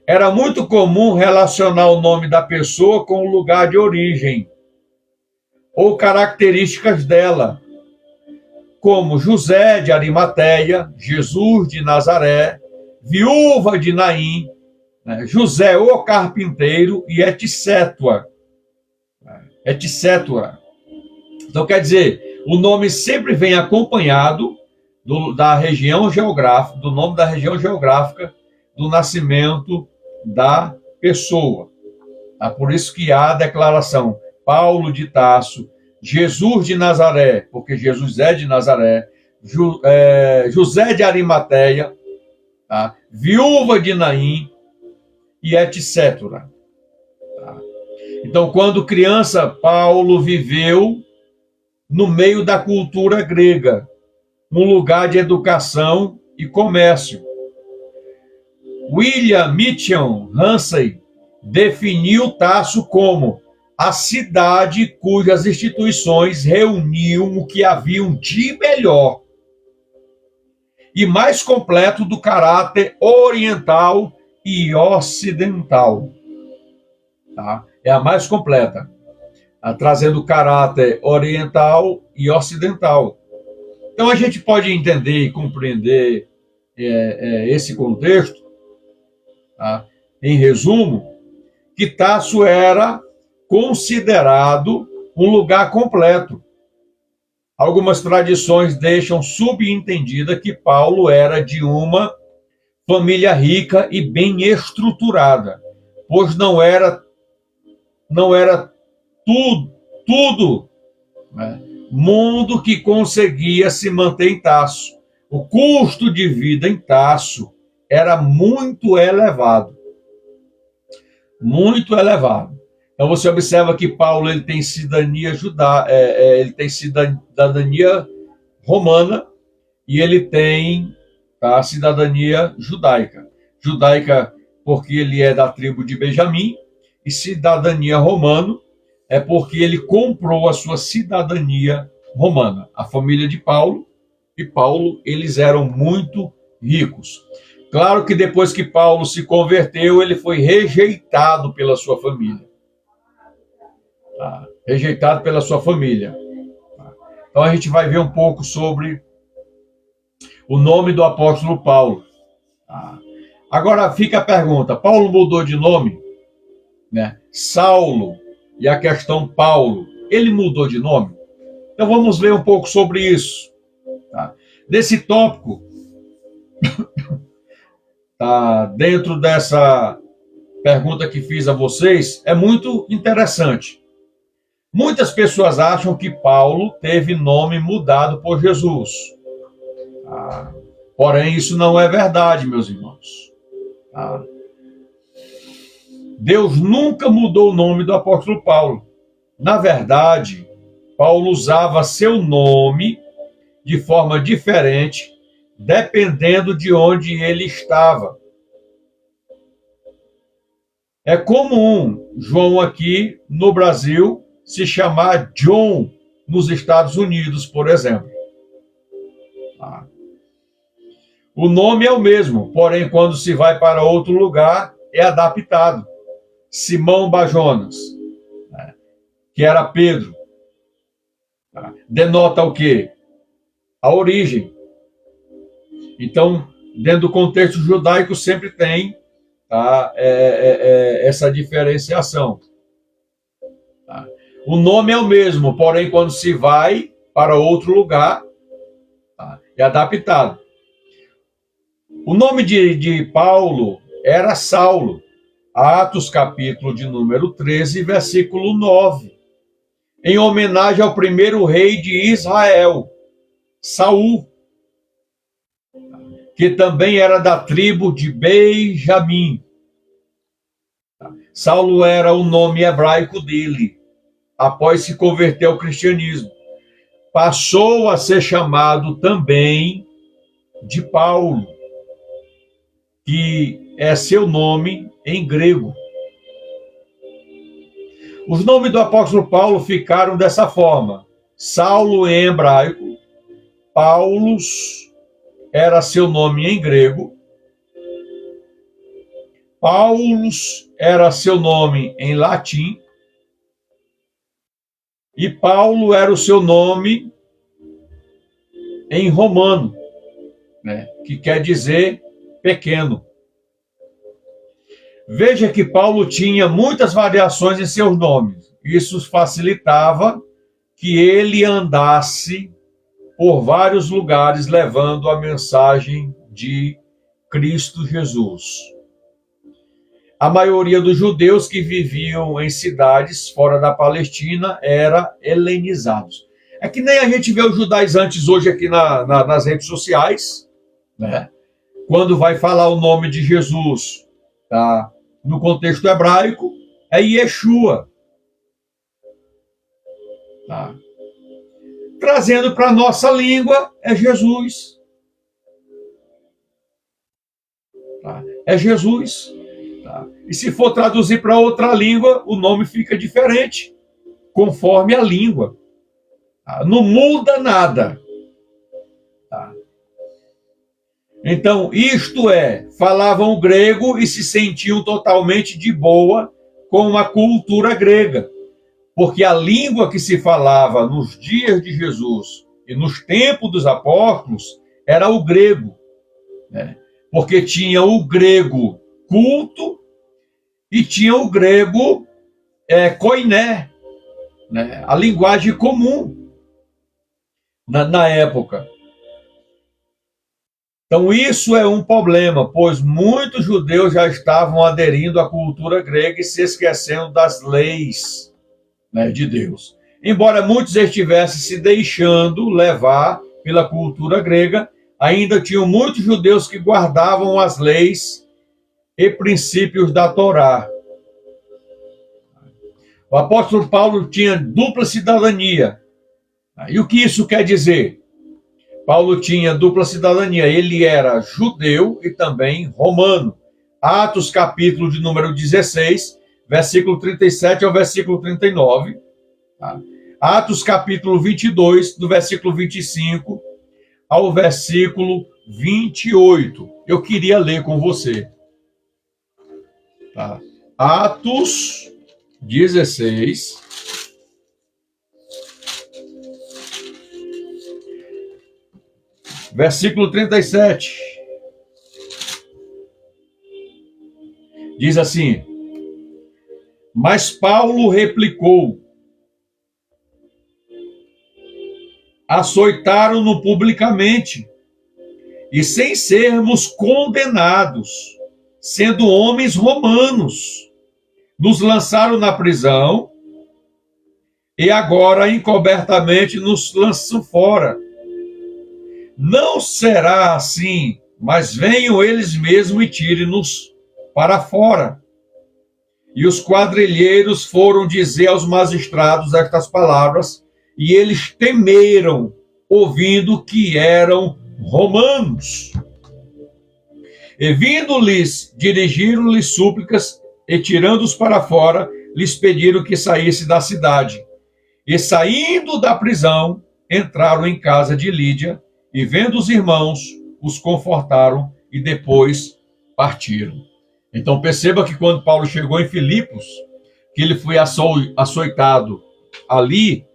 era muito comum relacionar o nome da pessoa com o lugar de origem ou características dela, como José de Arimateia, Jesus de Nazaré, viúva de Naim, José o carpinteiro e etc. Então, quer dizer, o nome sempre vem acompanhado do nome da região geográfica do nascimento da pessoa. Por isso que há a declaração Paulo de Tarso, Jesus de Nazaré, porque Jesus é de Nazaré, José de Arimateia, viúva de Naim e etc. Então, quando criança, Paulo viveu no meio da cultura grega, um lugar de educação e comércio. William Mitchell Hussey definiu Tarso como a cidade cujas instituições reuniam o que haviam de melhor e mais completo do caráter oriental e ocidental. É a mais completa, trazendo o caráter oriental e ocidental. Então a gente pode entender e compreender esse contexto, em resumo, que Tarso era considerado um lugar completo. Algumas tradições deixam subentendida que Paulo era de uma família rica e bem estruturada, pois não era tudo mundo que conseguia se manter em Tarso. O custo de vida em Tarso era muito elevado. Muito elevado. Então você observa que Paulo ele tem cidadania ele tem cidadania romana e ele tem a cidadania judaica. Judaica porque ele é da tribo de Benjamim e cidadania romana é porque ele comprou a sua cidadania romana. A família de Paulo e Paulo, eles eram muito ricos. Claro que depois que Paulo se converteu, ele foi rejeitado pela sua família. Rejeitado pela sua família. Então a gente vai ver um pouco sobre o nome do apóstolo Paulo. Agora fica a pergunta, Paulo mudou de nome? Saulo e a questão Paulo. ele mudou de nome? Então vamos ver um pouco sobre isso. Tá? Desse tópico, tá, dentro dessa pergunta que fiz a vocês, é muito interessante. Muitas pessoas acham que Paulo teve nome mudado por Jesus. Tá? Porém, isso não é verdade, meus irmãos. Tá? Deus nunca mudou o nome do apóstolo Paulo. Na verdade, Paulo usava seu nome de forma diferente, dependendo de onde ele estava. É comum João aqui no Brasil se chamar John nos Estados Unidos, por exemplo. O nome é o mesmo, porém, quando se vai para outro lugar, é adaptado. Simão Bajonas, que era Pedro, denota o quê? A origem. Então, dentro do contexto judaico, sempre tem essa diferenciação. O nome é o mesmo, porém, quando se vai para outro lugar, é adaptado. O nome de Paulo era Saulo. Atos, capítulo de número 13, versículo 9. Em homenagem ao primeiro rei de Israel, Saul, que também era da tribo de Benjamim. Saulo era o nome hebraico dele, após se converter ao cristianismo. Passou a ser chamado também de Paulo, que é seu nome em grego. Os nomes do apóstolo Paulo ficaram dessa forma. Saulo em hebraico, Paulus era seu nome em grego, Paulus era seu nome em latim, e Paulo era o seu nome em romano, que quer dizer pequeno. Veja que Paulo tinha muitas variações em seus nomes. Isso facilitava que ele andasse por vários lugares levando a mensagem de Cristo Jesus. A maioria dos judeus que viviam em cidades fora da Palestina era helenizados. É que nem a gente vê os judaizantes hoje aqui nas redes sociais, quando vai falar o nome de Jesus, no contexto hebraico, é Yeshua. Trazendo para a nossa língua, é Jesus. É Jesus. E se for traduzir para outra língua, o nome fica diferente, conforme a língua. Não muda nada. Então, isto falavam o grego e se sentiam totalmente de boa com a cultura grega. Porque a língua que se falava nos dias de Jesus e nos tempos dos apóstolos era o grego. Porque tinha o grego culto e tinha o grego koiné, a linguagem comum na época. Então isso é um problema, pois muitos judeus já estavam aderindo à cultura grega e se esquecendo das leis de Deus. Embora muitos estivessem se deixando levar pela cultura grega, ainda tinham muitos judeus que guardavam as leis e princípios da Torá. O apóstolo Paulo tinha dupla cidadania. E o que isso quer dizer? Paulo tinha dupla cidadania. Ele era judeu e também romano. Atos, capítulo de número 16, versículo 37 ao versículo 39. Atos, capítulo 22, do versículo 25 ao versículo 28. Eu queria ler com você. Atos 16, versículo 37. Diz assim: Mas Paulo replicou: açoitaram-no publicamente, e sem sermos condenados, sendo homens romanos, nos lançaram na prisão e agora encobertamente nos lançam fora. Não será assim, mas venham eles mesmos e tirem-nos para fora. E os quadrilheiros foram dizer aos magistrados estas palavras, e eles temeram, ouvindo que eram romanos. E vindo-lhes, dirigiram-lhes súplicas, e tirando-os para fora, lhes pediram que saísse da cidade. E saindo da prisão, entraram em casa de Lídia, e vendo os irmãos, os confortaram, e depois partiram. Então perceba que quando Paulo chegou em Filipos, que ele foi açoitado ali,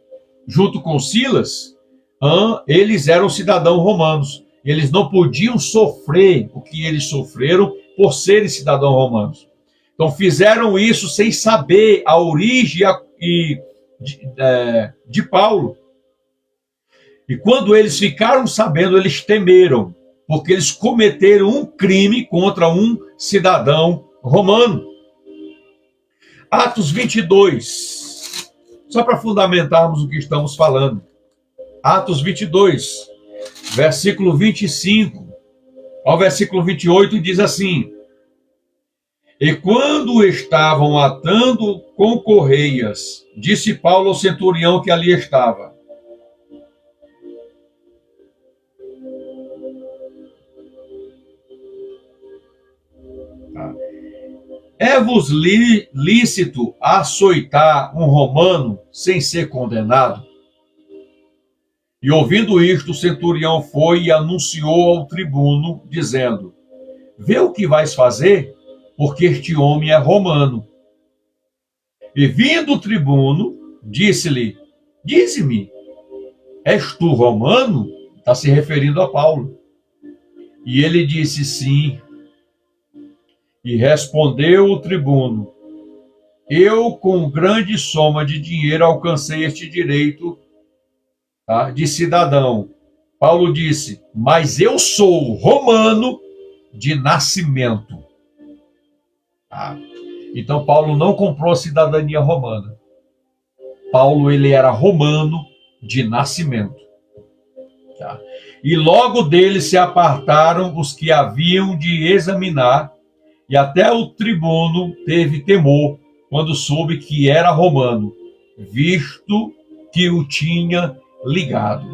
junto com Silas, eles eram cidadãos romanos. Eles não podiam sofrer o que eles sofreram por serem cidadãos romanos. Então fizeram isso sem saber a origem de Paulo. E quando eles ficaram sabendo, eles temeram, porque eles cometeram um crime contra um cidadão romano. Atos 22, só para fundamentarmos o que estamos falando. Atos 22, versículo 25 ao versículo 28, diz assim: E quando estavam atando com correias, disse Paulo ao centurião que ali estava: É-vos lícito açoitar um romano sem ser condenado? E ouvindo isto, o centurião foi e anunciou ao tribuno, dizendo: Vê o que vais fazer, porque este homem é romano. E vindo o tribuno, disse-lhe: Dize-me, és tu romano? Está se referindo a Paulo. E ele disse: Sim. E respondeu o tribuno: Eu, com grande soma de dinheiro, alcancei este direito, de cidadão. Paulo disse: Mas eu sou romano de nascimento. Então Paulo não comprou a cidadania romana. Paulo, ele era romano de nascimento. E logo dele se apartaram os que haviam de examinar, e até o tribuno teve temor quando soube que era romano, visto que o tinha ligado.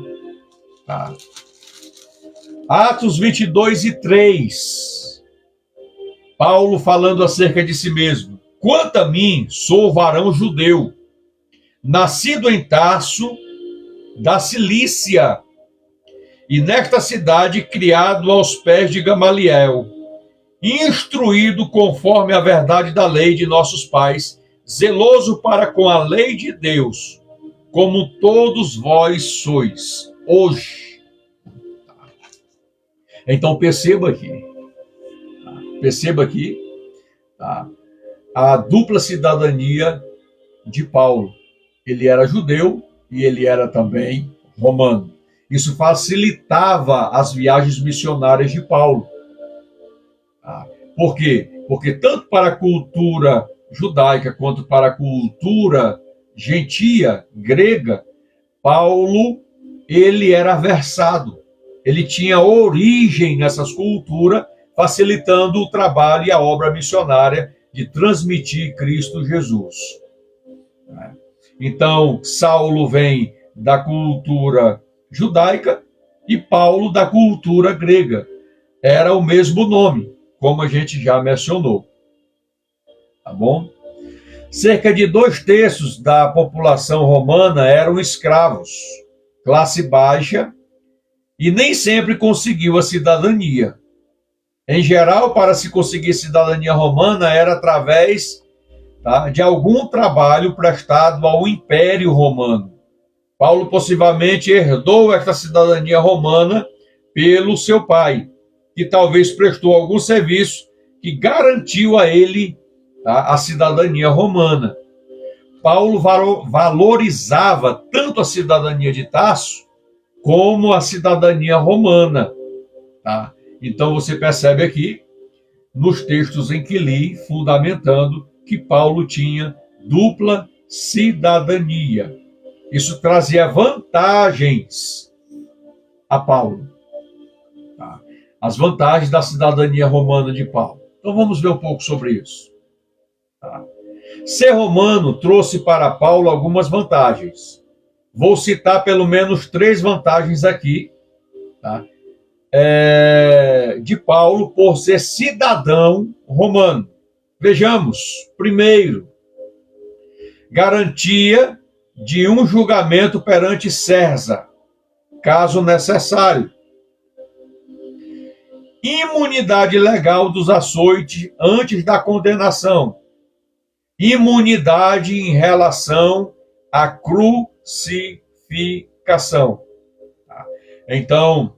Atos 22 e 3. Paulo falando acerca de si mesmo: Quanto a mim, sou varão judeu, nascido em Tarso, da Cilícia, e nesta cidade criado aos pés de Gamaliel, instruído conforme a verdade da lei de nossos pais, zeloso para com a lei de Deus, como todos vós sois hoje. Então perceba aqui a dupla cidadania de Paulo. Ele era judeu e ele era também romano. Isso facilitava as viagens missionárias de Paulo. Por quê? Porque tanto para a cultura judaica quanto para a cultura gentia, grega, Paulo, ele era versado. Ele tinha origem nessas culturas, facilitando o trabalho e a obra missionária de transmitir Cristo Jesus. Então, Saulo vem da cultura judaica e Paulo da cultura grega. Era o mesmo nome, como a gente já mencionou. Tá bom? Cerca de 2/3 da população romana eram escravos, classe baixa, e nem sempre conseguiu a cidadania. Em geral, para se conseguir cidadania romana, era através de algum trabalho prestado ao Império Romano. Paulo possivelmente herdou esta cidadania romana pelo seu pai, que talvez prestou algum serviço que garantiu a ele a cidadania romana. Paulo valorizava tanto a cidadania de Tarso como a cidadania romana. Tá? Então você percebe aqui, nos textos em que li, fundamentando que Paulo tinha dupla cidadania. Isso trazia vantagens a Paulo. Tá? As vantagens da cidadania romana de Paulo. Então vamos ver um pouco sobre isso. Tá? Ser romano trouxe para Paulo algumas vantagens. Vou citar pelo menos 3 vantagens aqui, tá? De Paulo por ser cidadão romano. Vejamos. Primeiro, garantia de um julgamento perante César, caso necessário. Imunidade legal dos açoites antes da condenação. Imunidade em relação à crucificação. Então,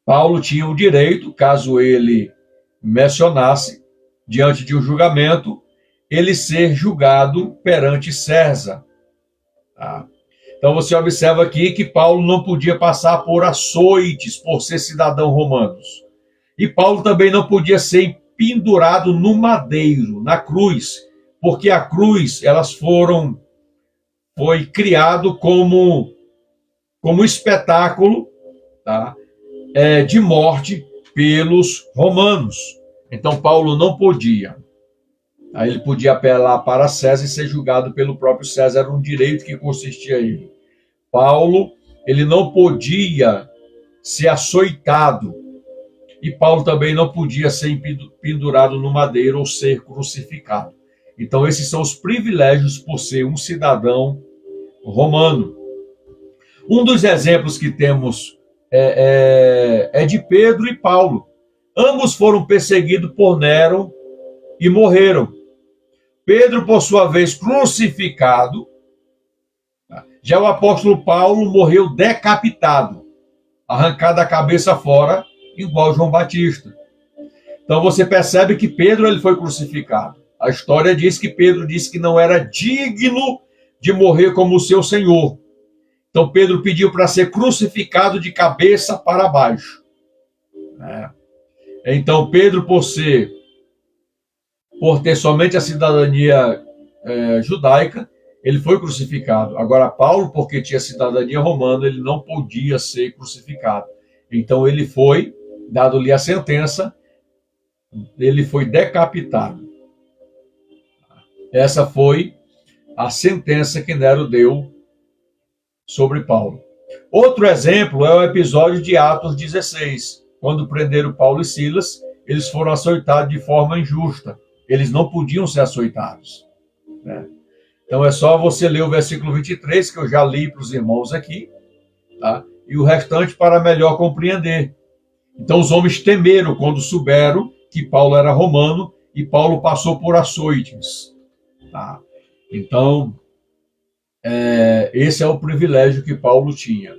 Paulo tinha o direito, caso ele mencionasse, diante de um julgamento, ele ser julgado perante César. Então você observa aqui que Paulo não podia passar por açoites por ser cidadão romano. E Paulo também não podia ser pendurado no madeiro, na cruz, porque a cruz, foi criado como espetáculo, tá? De morte pelos romanos. Então Paulo não podia. Aí ele podia apelar para César e ser julgado pelo próprio César, era um direito que consistia a ele. Paulo, ele não podia ser açoitado. E Paulo também não podia ser pendurado no madeiro ou ser crucificado. Então esses são os privilégios por ser um cidadão romano. Um dos exemplos que temos é de Pedro e Paulo. Ambos foram perseguidos por Nero e morreram. Pedro, por sua vez, crucificado. Já o apóstolo Paulo morreu decapitado, arrancado a cabeça fora, igual João Batista. Então você percebe que Pedro ele foi crucificado. A história diz que Pedro disse que não era digno de morrer como o seu Senhor. Então Pedro pediu para ser crucificado de cabeça para baixo. Então Pedro, por ter somente a cidadania judaica, ele foi crucificado. Agora Paulo, porque tinha cidadania romana, ele não podia ser crucificado. Então ele foi, dado-lhe a sentença, ele foi decapitado. Essa foi a sentença que Nero deu sobre Paulo. Outro exemplo é o episódio de Atos 16. Quando prenderam Paulo e Silas, eles foram açoitados de forma injusta. Eles não podiam ser açoitados. Então é só você ler o versículo 23, que eu já li para os irmãos aqui, tá? E o restante para melhor compreender. Então os homens temeram quando souberam que Paulo era romano e Paulo passou por açoites. Tá? Então, esse é o privilégio que Paulo tinha.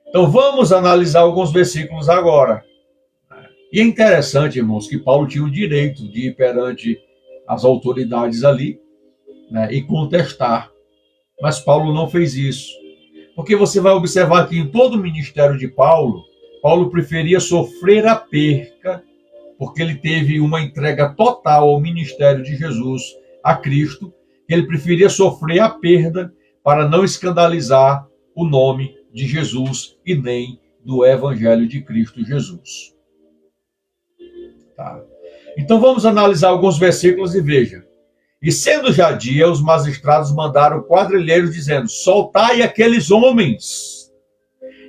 Então vamos analisar alguns versículos agora. E é interessante, irmãos, que Paulo tinha o direito de ir perante as autoridades ali, e contestar. Mas Paulo não fez isso. Porque você vai observar que em todo o ministério de Paulo, Paulo preferia sofrer a perca, porque ele teve uma entrega total ao ministério de Jesus, a Cristo. Ele preferia sofrer a perda para não escandalizar o nome de Jesus e nem do Evangelho de Cristo Jesus. Tá? Então vamos analisar alguns versículos e veja. E sendo já dia, os magistrados mandaram quadrilheiros dizendo: soltai aqueles homens.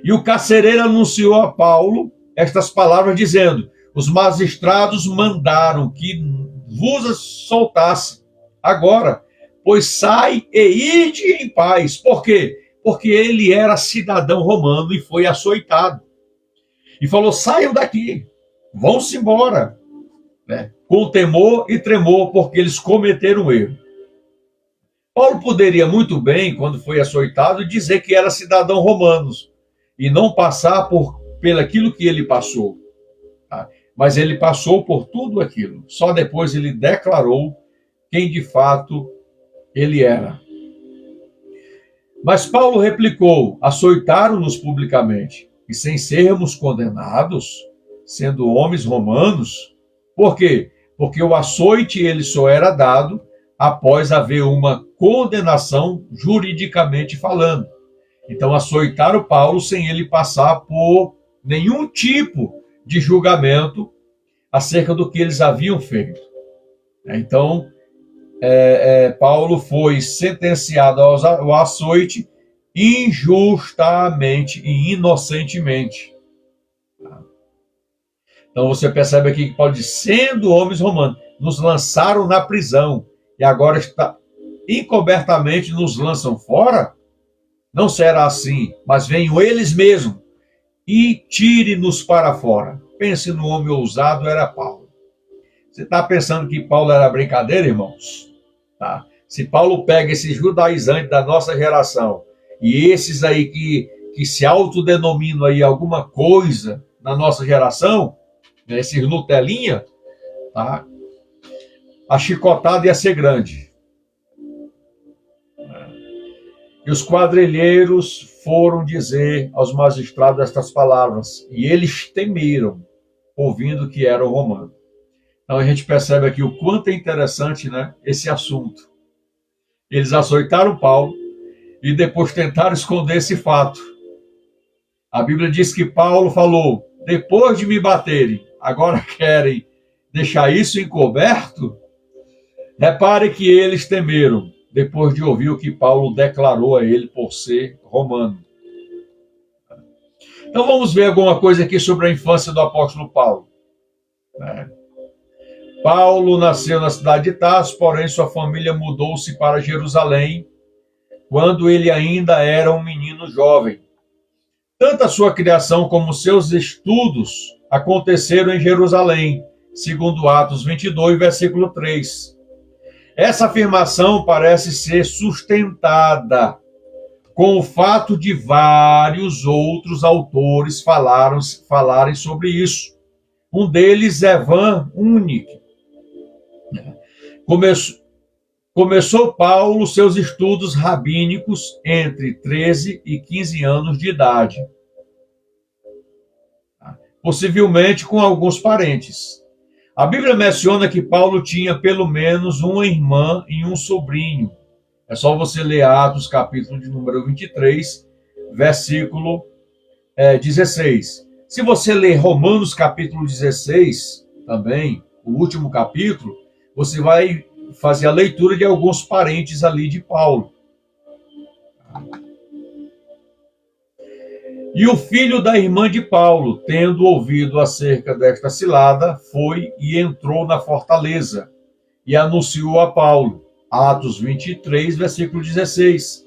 E o carcereiro anunciou a Paulo estas palavras dizendo: os magistrados mandaram que vos soltasse agora, pois sai e ide em paz. Por quê? Porque ele era cidadão romano e foi açoitado. E falou: saiam daqui, vão-se embora. Com temor e tremor, porque eles cometeram um erro. Paulo poderia muito bem, quando foi açoitado, dizer que era cidadão romano e não passar pelaquilo que ele passou. Tá? Mas ele passou por tudo aquilo. Só depois ele declarou quem de fato ele era. Mas Paulo replicou: açoitaram-nos publicamente, e sem sermos condenados, sendo homens romanos. Por quê? Porque o açoite ele só era dado após haver uma condenação juridicamente falando. Então açoitaram Paulo sem ele passar por nenhum tipo de julgamento acerca do que eles haviam feito. Então, Paulo foi sentenciado ao açoite injustamente e inocentemente. Então você percebe aqui que Paulo diz, sendo homens romanos, nos lançaram na prisão e agora encobertamente nos lançam fora? Não será assim, mas venham eles mesmos e tire-nos para fora. Pense no homem ousado, era Paulo. Você está pensando que Paulo era brincadeira, irmãos? Tá? Se Paulo pega esses judaizantes da nossa geração e esses aí que se autodenominam aí alguma coisa na nossa geração, né, esses Nutelinha, tá? A chicotada ia ser grande. E os quadrilheiros foram dizer aos magistrados estas palavras, e eles temeram, ouvindo que era o romano. Então a gente percebe aqui o quanto é interessante, né, esse assunto. Eles açoitaram Paulo e depois tentaram esconder esse fato. A Bíblia diz que Paulo falou, depois de me baterem, agora querem deixar isso encoberto? Repare que eles temeram, depois de ouvir o que Paulo declarou a ele por ser romano. Então vamos ver alguma coisa aqui sobre a infância do apóstolo Paulo. Paulo nasceu na cidade de Tarso, porém sua família mudou-se para Jerusalém quando ele ainda era um menino jovem. Tanto a sua criação como seus estudos aconteceram em Jerusalém, segundo Atos 22, versículo 3. Essa afirmação parece ser sustentada com o fato de vários outros autores falarem sobre isso. Um deles é Van Unique. Começou Paulo seus estudos rabínicos entre 13 e 15 anos de idade, possivelmente com alguns parentes. A Bíblia menciona que Paulo tinha pelo menos uma irmã e um sobrinho. É só você ler Atos, capítulo de número 23, versículo 16. Se você ler Romanos, capítulo 16, também, o último capítulo, você vai fazer a leitura de alguns parentes ali de Paulo. E o filho da irmã de Paulo, tendo ouvido acerca desta cilada, foi e entrou na fortaleza e anunciou a Paulo. Atos 23, versículo 16.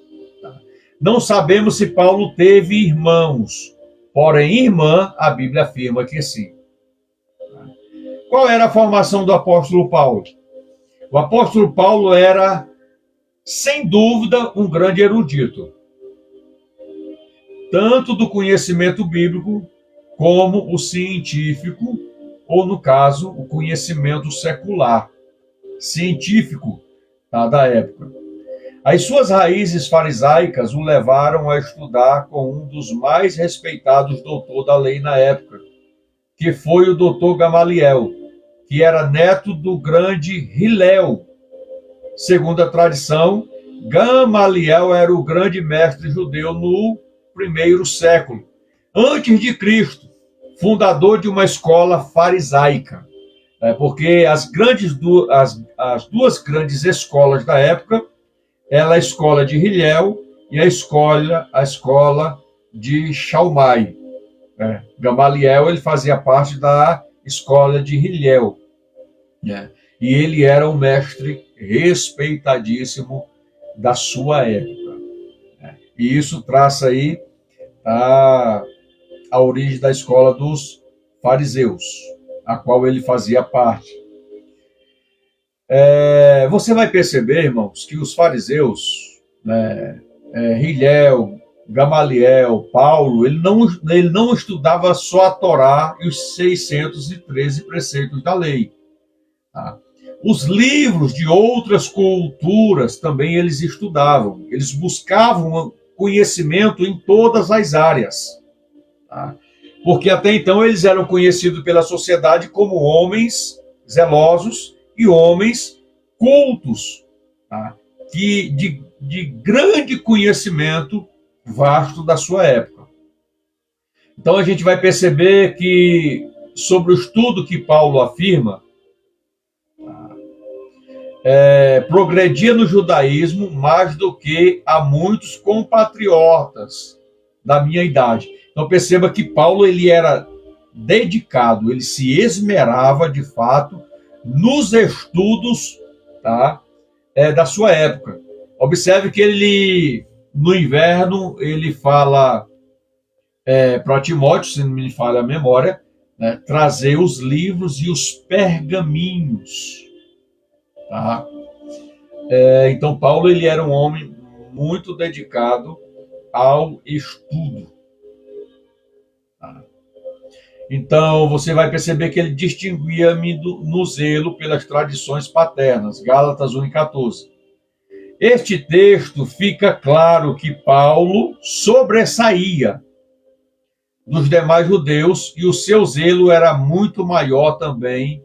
Não sabemos se Paulo teve irmãos, porém irmã, a Bíblia afirma que sim. Qual era a formação do apóstolo Paulo? O apóstolo Paulo era, sem dúvida, um grande erudito, tanto do conhecimento bíblico como o científico, ou no caso, o conhecimento secular, científico, tá, da época. As suas raízes farisaicas o levaram a estudar com um dos mais respeitados doutores da lei na época, que foi o doutor Gamaliel, que era neto do grande Hilel. Segundo a tradição, Gamaliel era o grande mestre judeu no primeiro século, antes de Cristo, fundador de uma escola farisaica. Porque as duas grandes escolas da época, ela é a escola de Hilel e a escola de Shammai. Gamaliel ele fazia parte da escola de Hilel, e ele era um mestre respeitadíssimo da sua época. E isso traça aí a origem da escola dos fariseus, a qual ele fazia parte. Você vai perceber, irmãos, que os fariseus, Hilel, Gamaliel, Paulo, ele não estudava só a Torá e os 613 preceitos da lei. Tá? Os livros de outras culturas também eles estudavam. Eles buscavam conhecimento em todas as áreas. Tá? Porque até então eles eram conhecidos pela sociedade como homens zelosos e homens cultos, tá? de grande conhecimento vasto da sua época. Então a gente vai perceber que, sobre o estudo que Paulo afirma, progredia no judaísmo mais do que a muitos compatriotas da minha idade. Então perceba que Paulo ele era dedicado, ele se esmerava de fato nos estudos, tá, da sua época. Observe que ele, no inverno, ele fala para Timóteo, se não me falha a memória, né, trazer os livros e os pergaminhos. Tá? Então Paulo ele era um homem muito dedicado ao estudo. Tá? Então você vai perceber que ele distinguia-me no zelo pelas tradições paternas. Gálatas 1:14. Este texto fica claro que Paulo sobressaía dos demais judeus e o seu zelo era muito maior também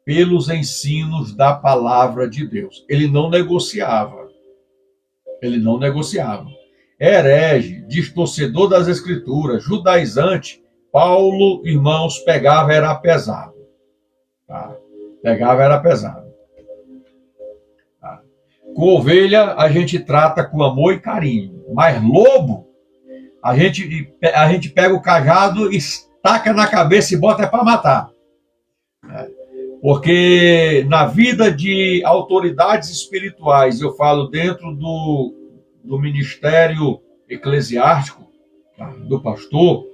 pelos ensinos da palavra de Deus. Ele não negociava. Ele não negociava. Herege, distorcedor das escrituras, judaizante, Paulo, irmãos, pegava era pesado. Tá? Pegava era pesado. Tá? Com ovelha, a gente trata com amor e carinho. Mas lobo, a gente pega o cajado, estaca na cabeça e bota para matar. Porque na vida de autoridades espirituais, eu falo dentro do ministério eclesiástico, tá, do pastor,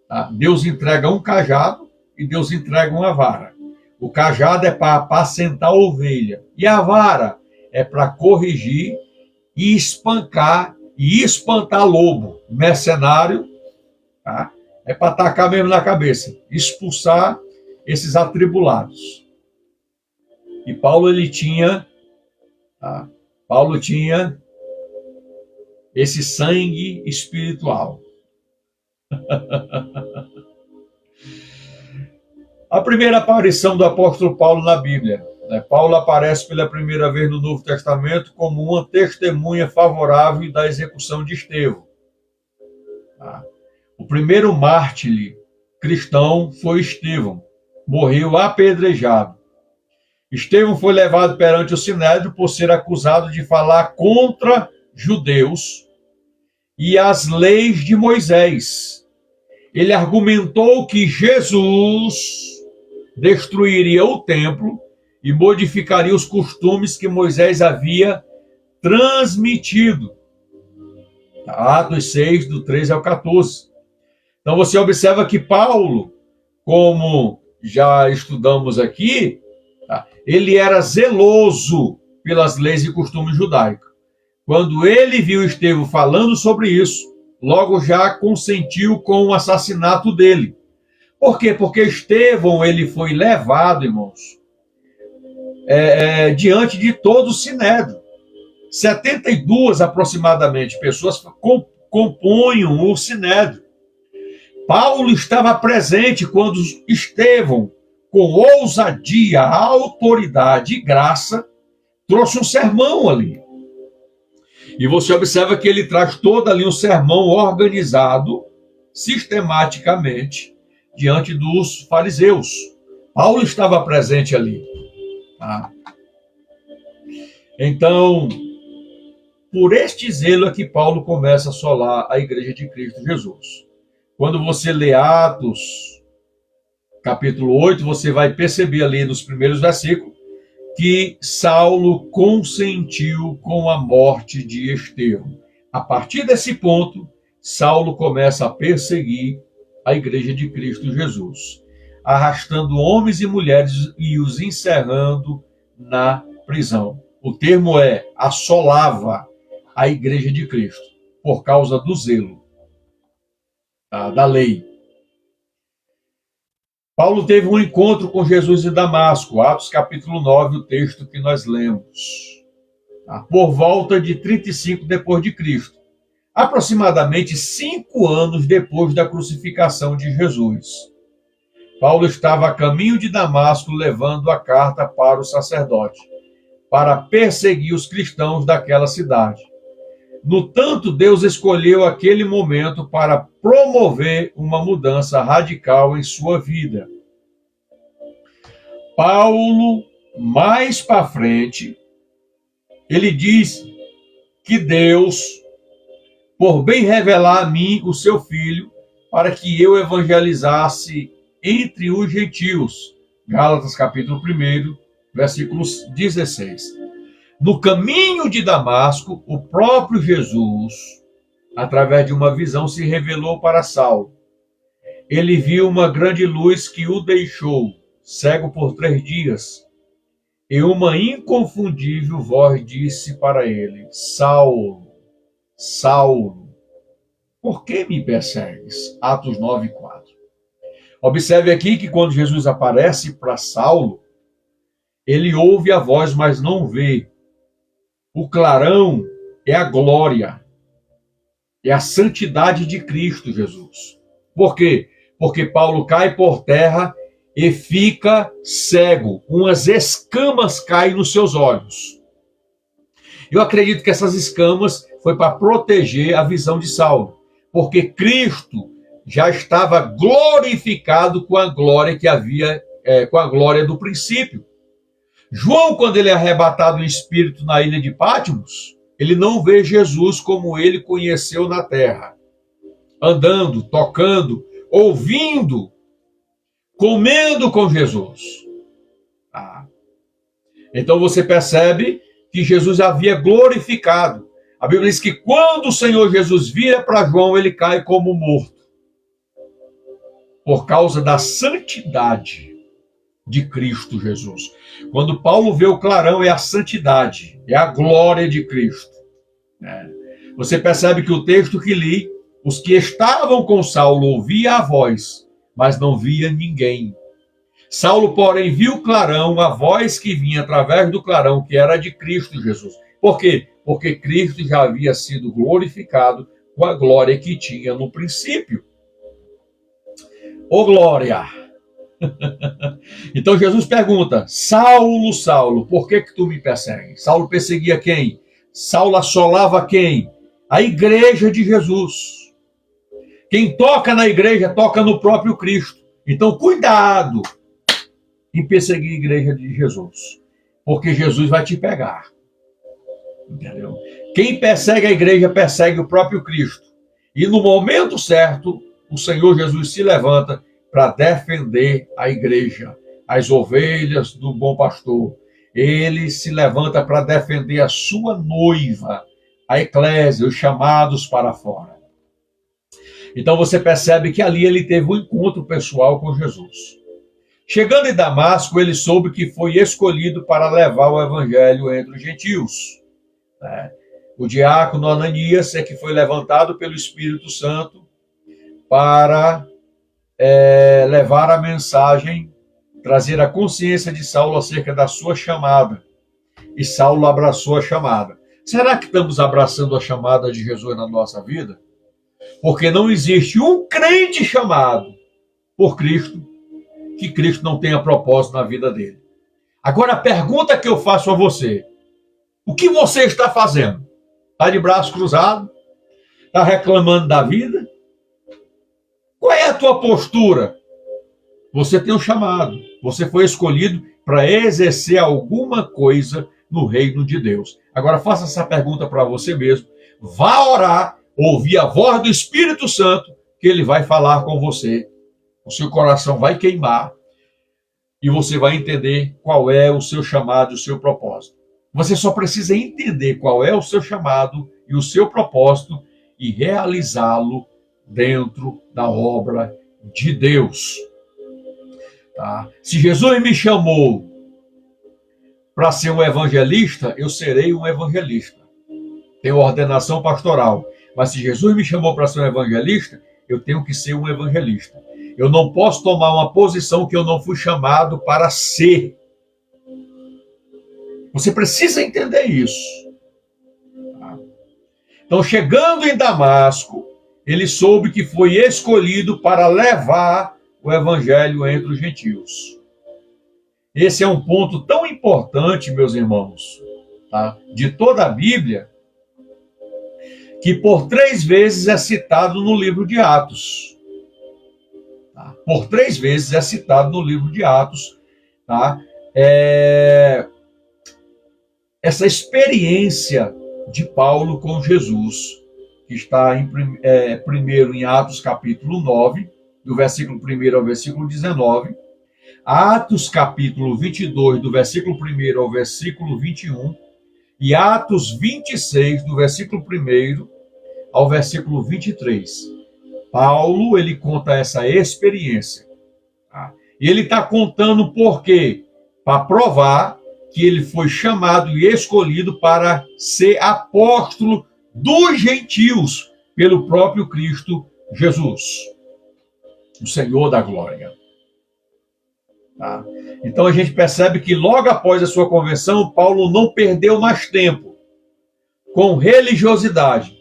tá, Deus entrega um cajado e Deus entrega uma vara. O cajado é para apacentar a ovelha e a vara é para corrigir e espancar e espantar lobo, mercenário, tá, é para atacar mesmo na cabeça, expulsar esses atribulados. E Paulo ele tinha, tá? Paulo tinha esse sangue espiritual. A primeira aparição do apóstolo Paulo na Bíblia, né? Paulo aparece pela primeira vez no Novo Testamento como uma testemunha favorável da execução de Estevão. Tá? O primeiro mártir cristão foi Estevão. Morreu apedrejado. Estevão foi levado perante o Sinédrio por ser acusado de falar contra judeus e as leis de Moisés. Ele argumentou que Jesus destruiria o templo e modificaria os costumes que Moisés havia transmitido. Atos 6, do 13 ao 14. Então você observa que Paulo, como já estudamos aqui, tá, ele era zeloso pelas leis e costumes judaicos. Quando ele viu Estevão falando sobre isso, logo já consentiu com o assassinato dele. Por quê? Porque Estevão ele foi levado, irmãos, diante de todo o Sinédrio. 72 aproximadamente pessoas compõem o Sinédrio. Paulo estava presente quando Estevão, com ousadia, autoridade e graça, trouxe um sermão ali. E você observa que ele traz todo ali um sermão organizado, sistematicamente, diante dos fariseus. Paulo estava presente ali. Tá? Então, por este zelo é que Paulo começa a assolar a igreja de Cristo Jesus. Quando você lê Atos, capítulo 8, você vai perceber ali nos primeiros versículos que Saulo consentiu com a morte de Estevão. A partir desse ponto, Saulo começa a perseguir a igreja de Cristo Jesus, arrastando homens e mulheres e os encerrando na prisão. O termo é assolava a igreja de Cristo por causa do zelo da lei. Paulo teve um encontro com Jesus em Damasco, Atos capítulo 9, o texto que nós lemos, por volta de 35 depois de Cristo. aproximadamente 5 anos depois da crucificação de Jesus. Paulo estava a caminho de Damasco levando a carta para o sacerdote, para perseguir os cristãos daquela cidade. No tanto, Deus escolheu aquele momento para promover uma mudança radical em sua vida. Paulo, mais para frente, ele diz que Deus, por bem revelar a mim o seu Filho, para que eu evangelizasse entre os gentios. Gálatas capítulo 1, versículos 16. No caminho de Damasco, o próprio Jesus, através de uma visão, se revelou para Saulo. Ele viu uma grande luz que o deixou cego por 3 dias. E uma inconfundível voz disse para ele: Saulo, Saulo, por que me persegues? Atos 9:4. Observe aqui que quando Jesus aparece para Saulo, ele ouve a voz, mas não vê. O clarão é a glória, é a santidade de Cristo Jesus. Por quê? Porque Paulo cai por terra e fica cego. Umas escamas caem nos seus olhos. Eu acredito que essas escamas foi para proteger a visão de Saulo, porque Cristo já estava glorificado com a glória que havia, com a glória do princípio. João, quando ele é arrebatado em espírito na ilha de Patmos, ele não vê Jesus como ele conheceu na terra, andando, tocando, ouvindo, comendo com Jesus. Então você percebe que Jesus havia glorificado. A Bíblia diz que quando o Senhor Jesus vira para João, ele cai como morto, por causa da santidade de Cristo Jesus. Quando Paulo vê o clarão, é a santidade, é a glória de Cristo. Você percebe que o texto que li, os que estavam com Saulo ouviam a voz, mas não via ninguém. Saulo, porém, viu o clarão, a voz que vinha através do clarão, que era de Cristo Jesus. Por quê? Porque Cristo já havia sido glorificado com a glória que tinha no princípio. Ô glória! Então Jesus pergunta: Saulo, Saulo, por que tu me persegues? Saulo perseguia quem? Saulo assolava quem? A igreja de Jesus. Quem toca na igreja, toca no próprio Cristo. Então, cuidado em perseguir a igreja de Jesus, porque Jesus vai te pegar. Entendeu? Quem persegue a igreja, persegue o próprio Cristo. E no momento certo, o Senhor Jesus se levanta para defender a igreja, as ovelhas do bom pastor. Ele se levanta para defender a sua noiva, a eclésia, os chamados para fora. Então você percebe que ali ele teve um encontro pessoal com Jesus. Chegando em Damasco, ele soube que foi escolhido para levar o evangelho entre os gentios. O diácono Ananias é que foi levantado pelo Espírito Santo para levar a mensagem, trazer a consciência de Saulo acerca da sua chamada. E Saulo abraçou a chamada. Será que estamos abraçando a chamada de Jesus na nossa vida? Porque não existe um crente chamado por Cristo que Cristo não tenha propósito na vida dele. Agora a pergunta que eu faço a você: o que você está fazendo? Está de braço cruzado? Está reclamando da vida? Qual é a tua postura? Você tem um chamado. Você foi escolhido para exercer alguma coisa no reino de Deus. Agora faça essa pergunta para você mesmo. Vá orar, ouvir a voz do Espírito Santo, que ele vai falar com você. O seu coração vai queimar e você vai entender qual é o seu chamado e o seu propósito. Você só precisa entender qual é o seu chamado e o seu propósito e realizá-lo dentro da obra de Deus. Tá? Se Jesus me chamou para ser um evangelista, eu serei um evangelista. Tenho ordenação pastoral. Mas se Jesus me chamou para ser um evangelista, eu tenho que ser um evangelista. Eu não posso tomar uma posição que eu não fui chamado para ser. Você precisa entender isso. Então, chegando em Damasco, ele soube que foi escolhido para levar o evangelho entre os gentios. Esse é um ponto tão importante, meus irmãos, tá? De toda a Bíblia, que por 3 vezes é citado no livro de Atos. Tá? Por 3 vezes é citado no livro de Atos, tá? Essa experiência de Paulo com Jesus, que está primeiro em Atos capítulo 9, do versículo 1 ao versículo 19, Atos capítulo 22, do versículo 1 ao versículo 21, e Atos 26, do versículo 1 ao versículo 23. Paulo, ele conta essa experiência. Tá? E ele está contando por quê? Para provar que ele foi chamado e escolhido para ser apóstolo dos gentios pelo próprio Cristo Jesus, o Senhor da glória. Tá? Então a gente percebe que logo após a sua conversão, Paulo não perdeu mais tempo com religiosidade,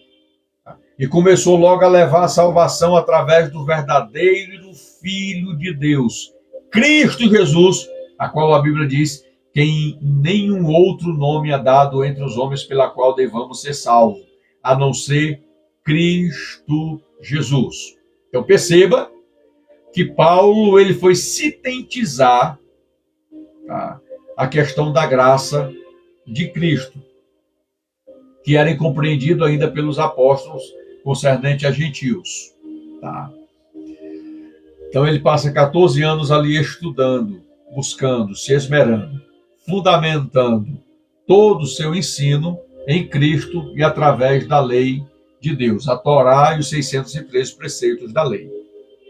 tá? E começou logo a levar a salvação através do verdadeiro Filho de Deus, Cristo Jesus, a qual a Bíblia diz que em nenhum outro nome é dado entre os homens pela qual devamos ser salvos, a não ser Cristo Jesus. Então perceba que Paulo ele foi sintetizar, tá, a questão da graça de Cristo, que era incompreendido ainda pelos apóstolos concernente a gentios. Tá? Então ele passa 14 anos ali estudando, buscando, se esmerando, fundamentando todo o seu ensino em Cristo e através da lei de Deus, a Torá e os 613 preceitos da lei.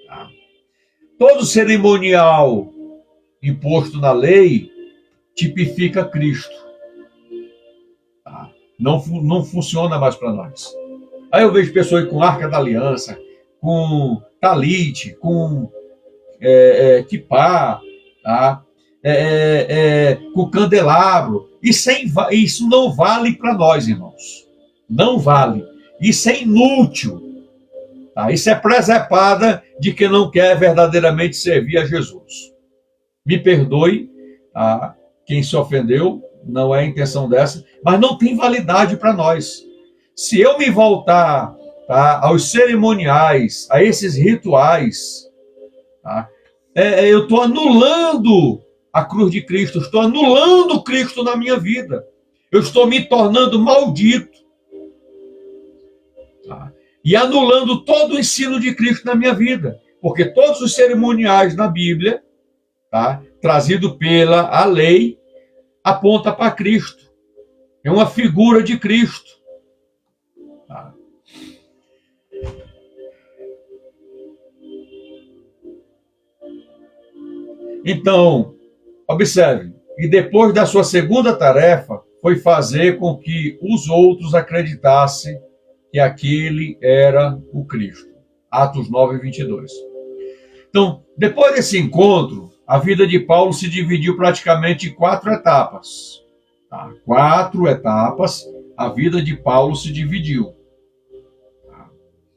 Tá? Todo cerimonial imposto na lei tipifica Cristo. Tá? Não funciona mais para nós. Aí eu vejo pessoas com arca da aliança, com talite, com quipá, tá? Com candelabro. Isso não vale para nós, irmãos. Não vale. Isso é inútil. Tá? Isso é presepada de quem não quer verdadeiramente servir a Jesus. Me perdoe, tá? Quem se ofendeu, não é a intenção dessa, mas não tem validade para nós. Se eu me voltar, tá, aos cerimoniais, a esses rituais, tá, eu estou anulando a cruz de Cristo, estou anulando Cristo na minha vida. Eu estou me tornando maldito. Tá? E anulando todo o ensino de Cristo na minha vida. Porque todos os cerimoniais na Bíblia, tá, trazido pela lei, aponta para Cristo. É uma figura de Cristo. Tá? Então, observe, e depois da sua segunda tarefa, foi fazer com que os outros acreditassem que aquele era o Cristo. Atos 9, 22. Então, depois desse encontro, a vida de Paulo se dividiu praticamente em 4 etapas. Tá? 4 etapas, a vida de Paulo se dividiu. Tá?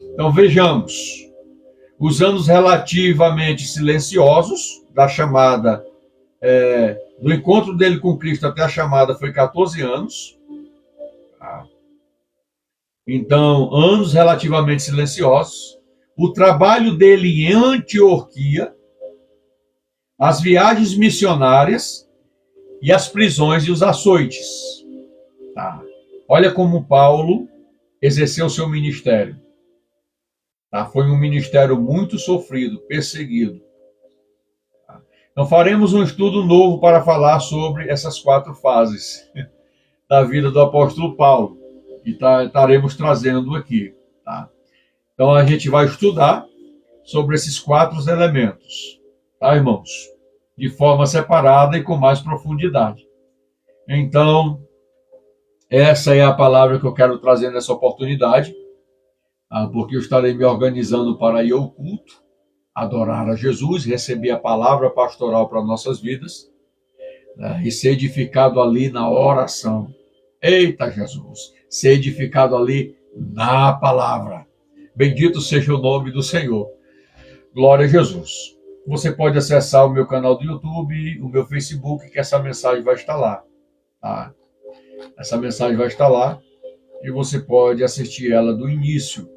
Então, vejamos. Os anos relativamente silenciosos, da chamada, do encontro dele com Cristo até a chamada, foi 14 anos. Tá? Então, anos relativamente silenciosos. O trabalho dele em Antioquia, as viagens missionárias e as prisões e os açoites. Tá? Olha como Paulo exerceu seu ministério. Tá? Foi um ministério muito sofrido, perseguido. Tá? Então faremos um estudo novo para falar sobre essas 4 fases da vida do apóstolo Paulo. E estaremos trazendo aqui. Tá? Então a gente vai estudar sobre esses 4 elementos. Tá, irmãos? De forma separada e com mais profundidade. Então, essa é a palavra que eu quero trazer nessa oportunidade, porque eu estarei me organizando para ir ao culto, adorar a Jesus, receber a palavra pastoral para nossas vidas, né, e ser edificado ali na oração. Eita, Jesus! Ser edificado ali na palavra. Bendito seja o nome do Senhor. Glória a Jesus. Você pode acessar o meu canal do YouTube, o meu Facebook, que essa mensagem vai estar lá. Tá? Essa mensagem vai estar lá e você pode assistir ela do início.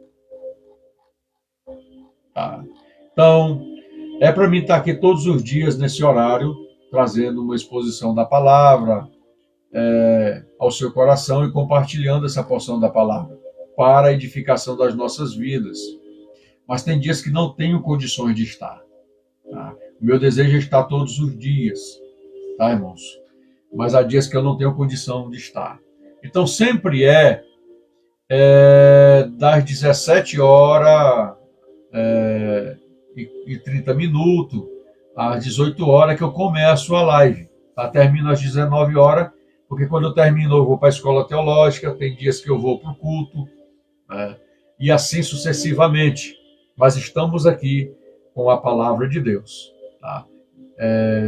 Tá? Então, é para mim estar aqui todos os dias nesse horário, trazendo uma exposição da palavra ao seu coração e compartilhando essa porção da palavra para a edificação das nossas vidas. Mas tem dias que não tenho condições de estar. Tá? O meu desejo é estar todos os dias, tá, irmãos? Mas há dias que eu não tenho condição de estar. Então, sempre das 17 horas e 30 minutos às 18 horas que eu começo a live. Tá? Termino às 19 horas, porque quando eu termino eu vou para a escola teológica, tem dias que eu vou para o culto, né? E assim sucessivamente. Mas estamos aqui com a palavra de Deus, tá?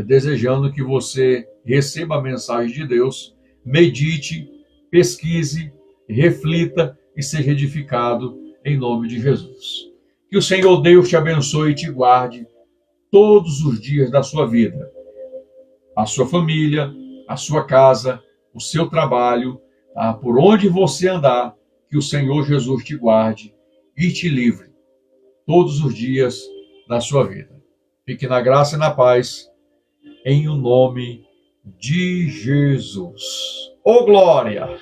Desejando que você receba a mensagem de Deus, medite, pesquise, reflita e seja edificado em nome de Jesus. Que o Senhor Deus te abençoe e te guarde todos os dias da sua vida, a sua família, a sua casa, o seu trabalho, tá? Por onde você andar, que o Senhor Jesus te guarde e te livre todos os dias da sua vida. Fique na graça e na paz, em o nome de Jesus. Ô glória!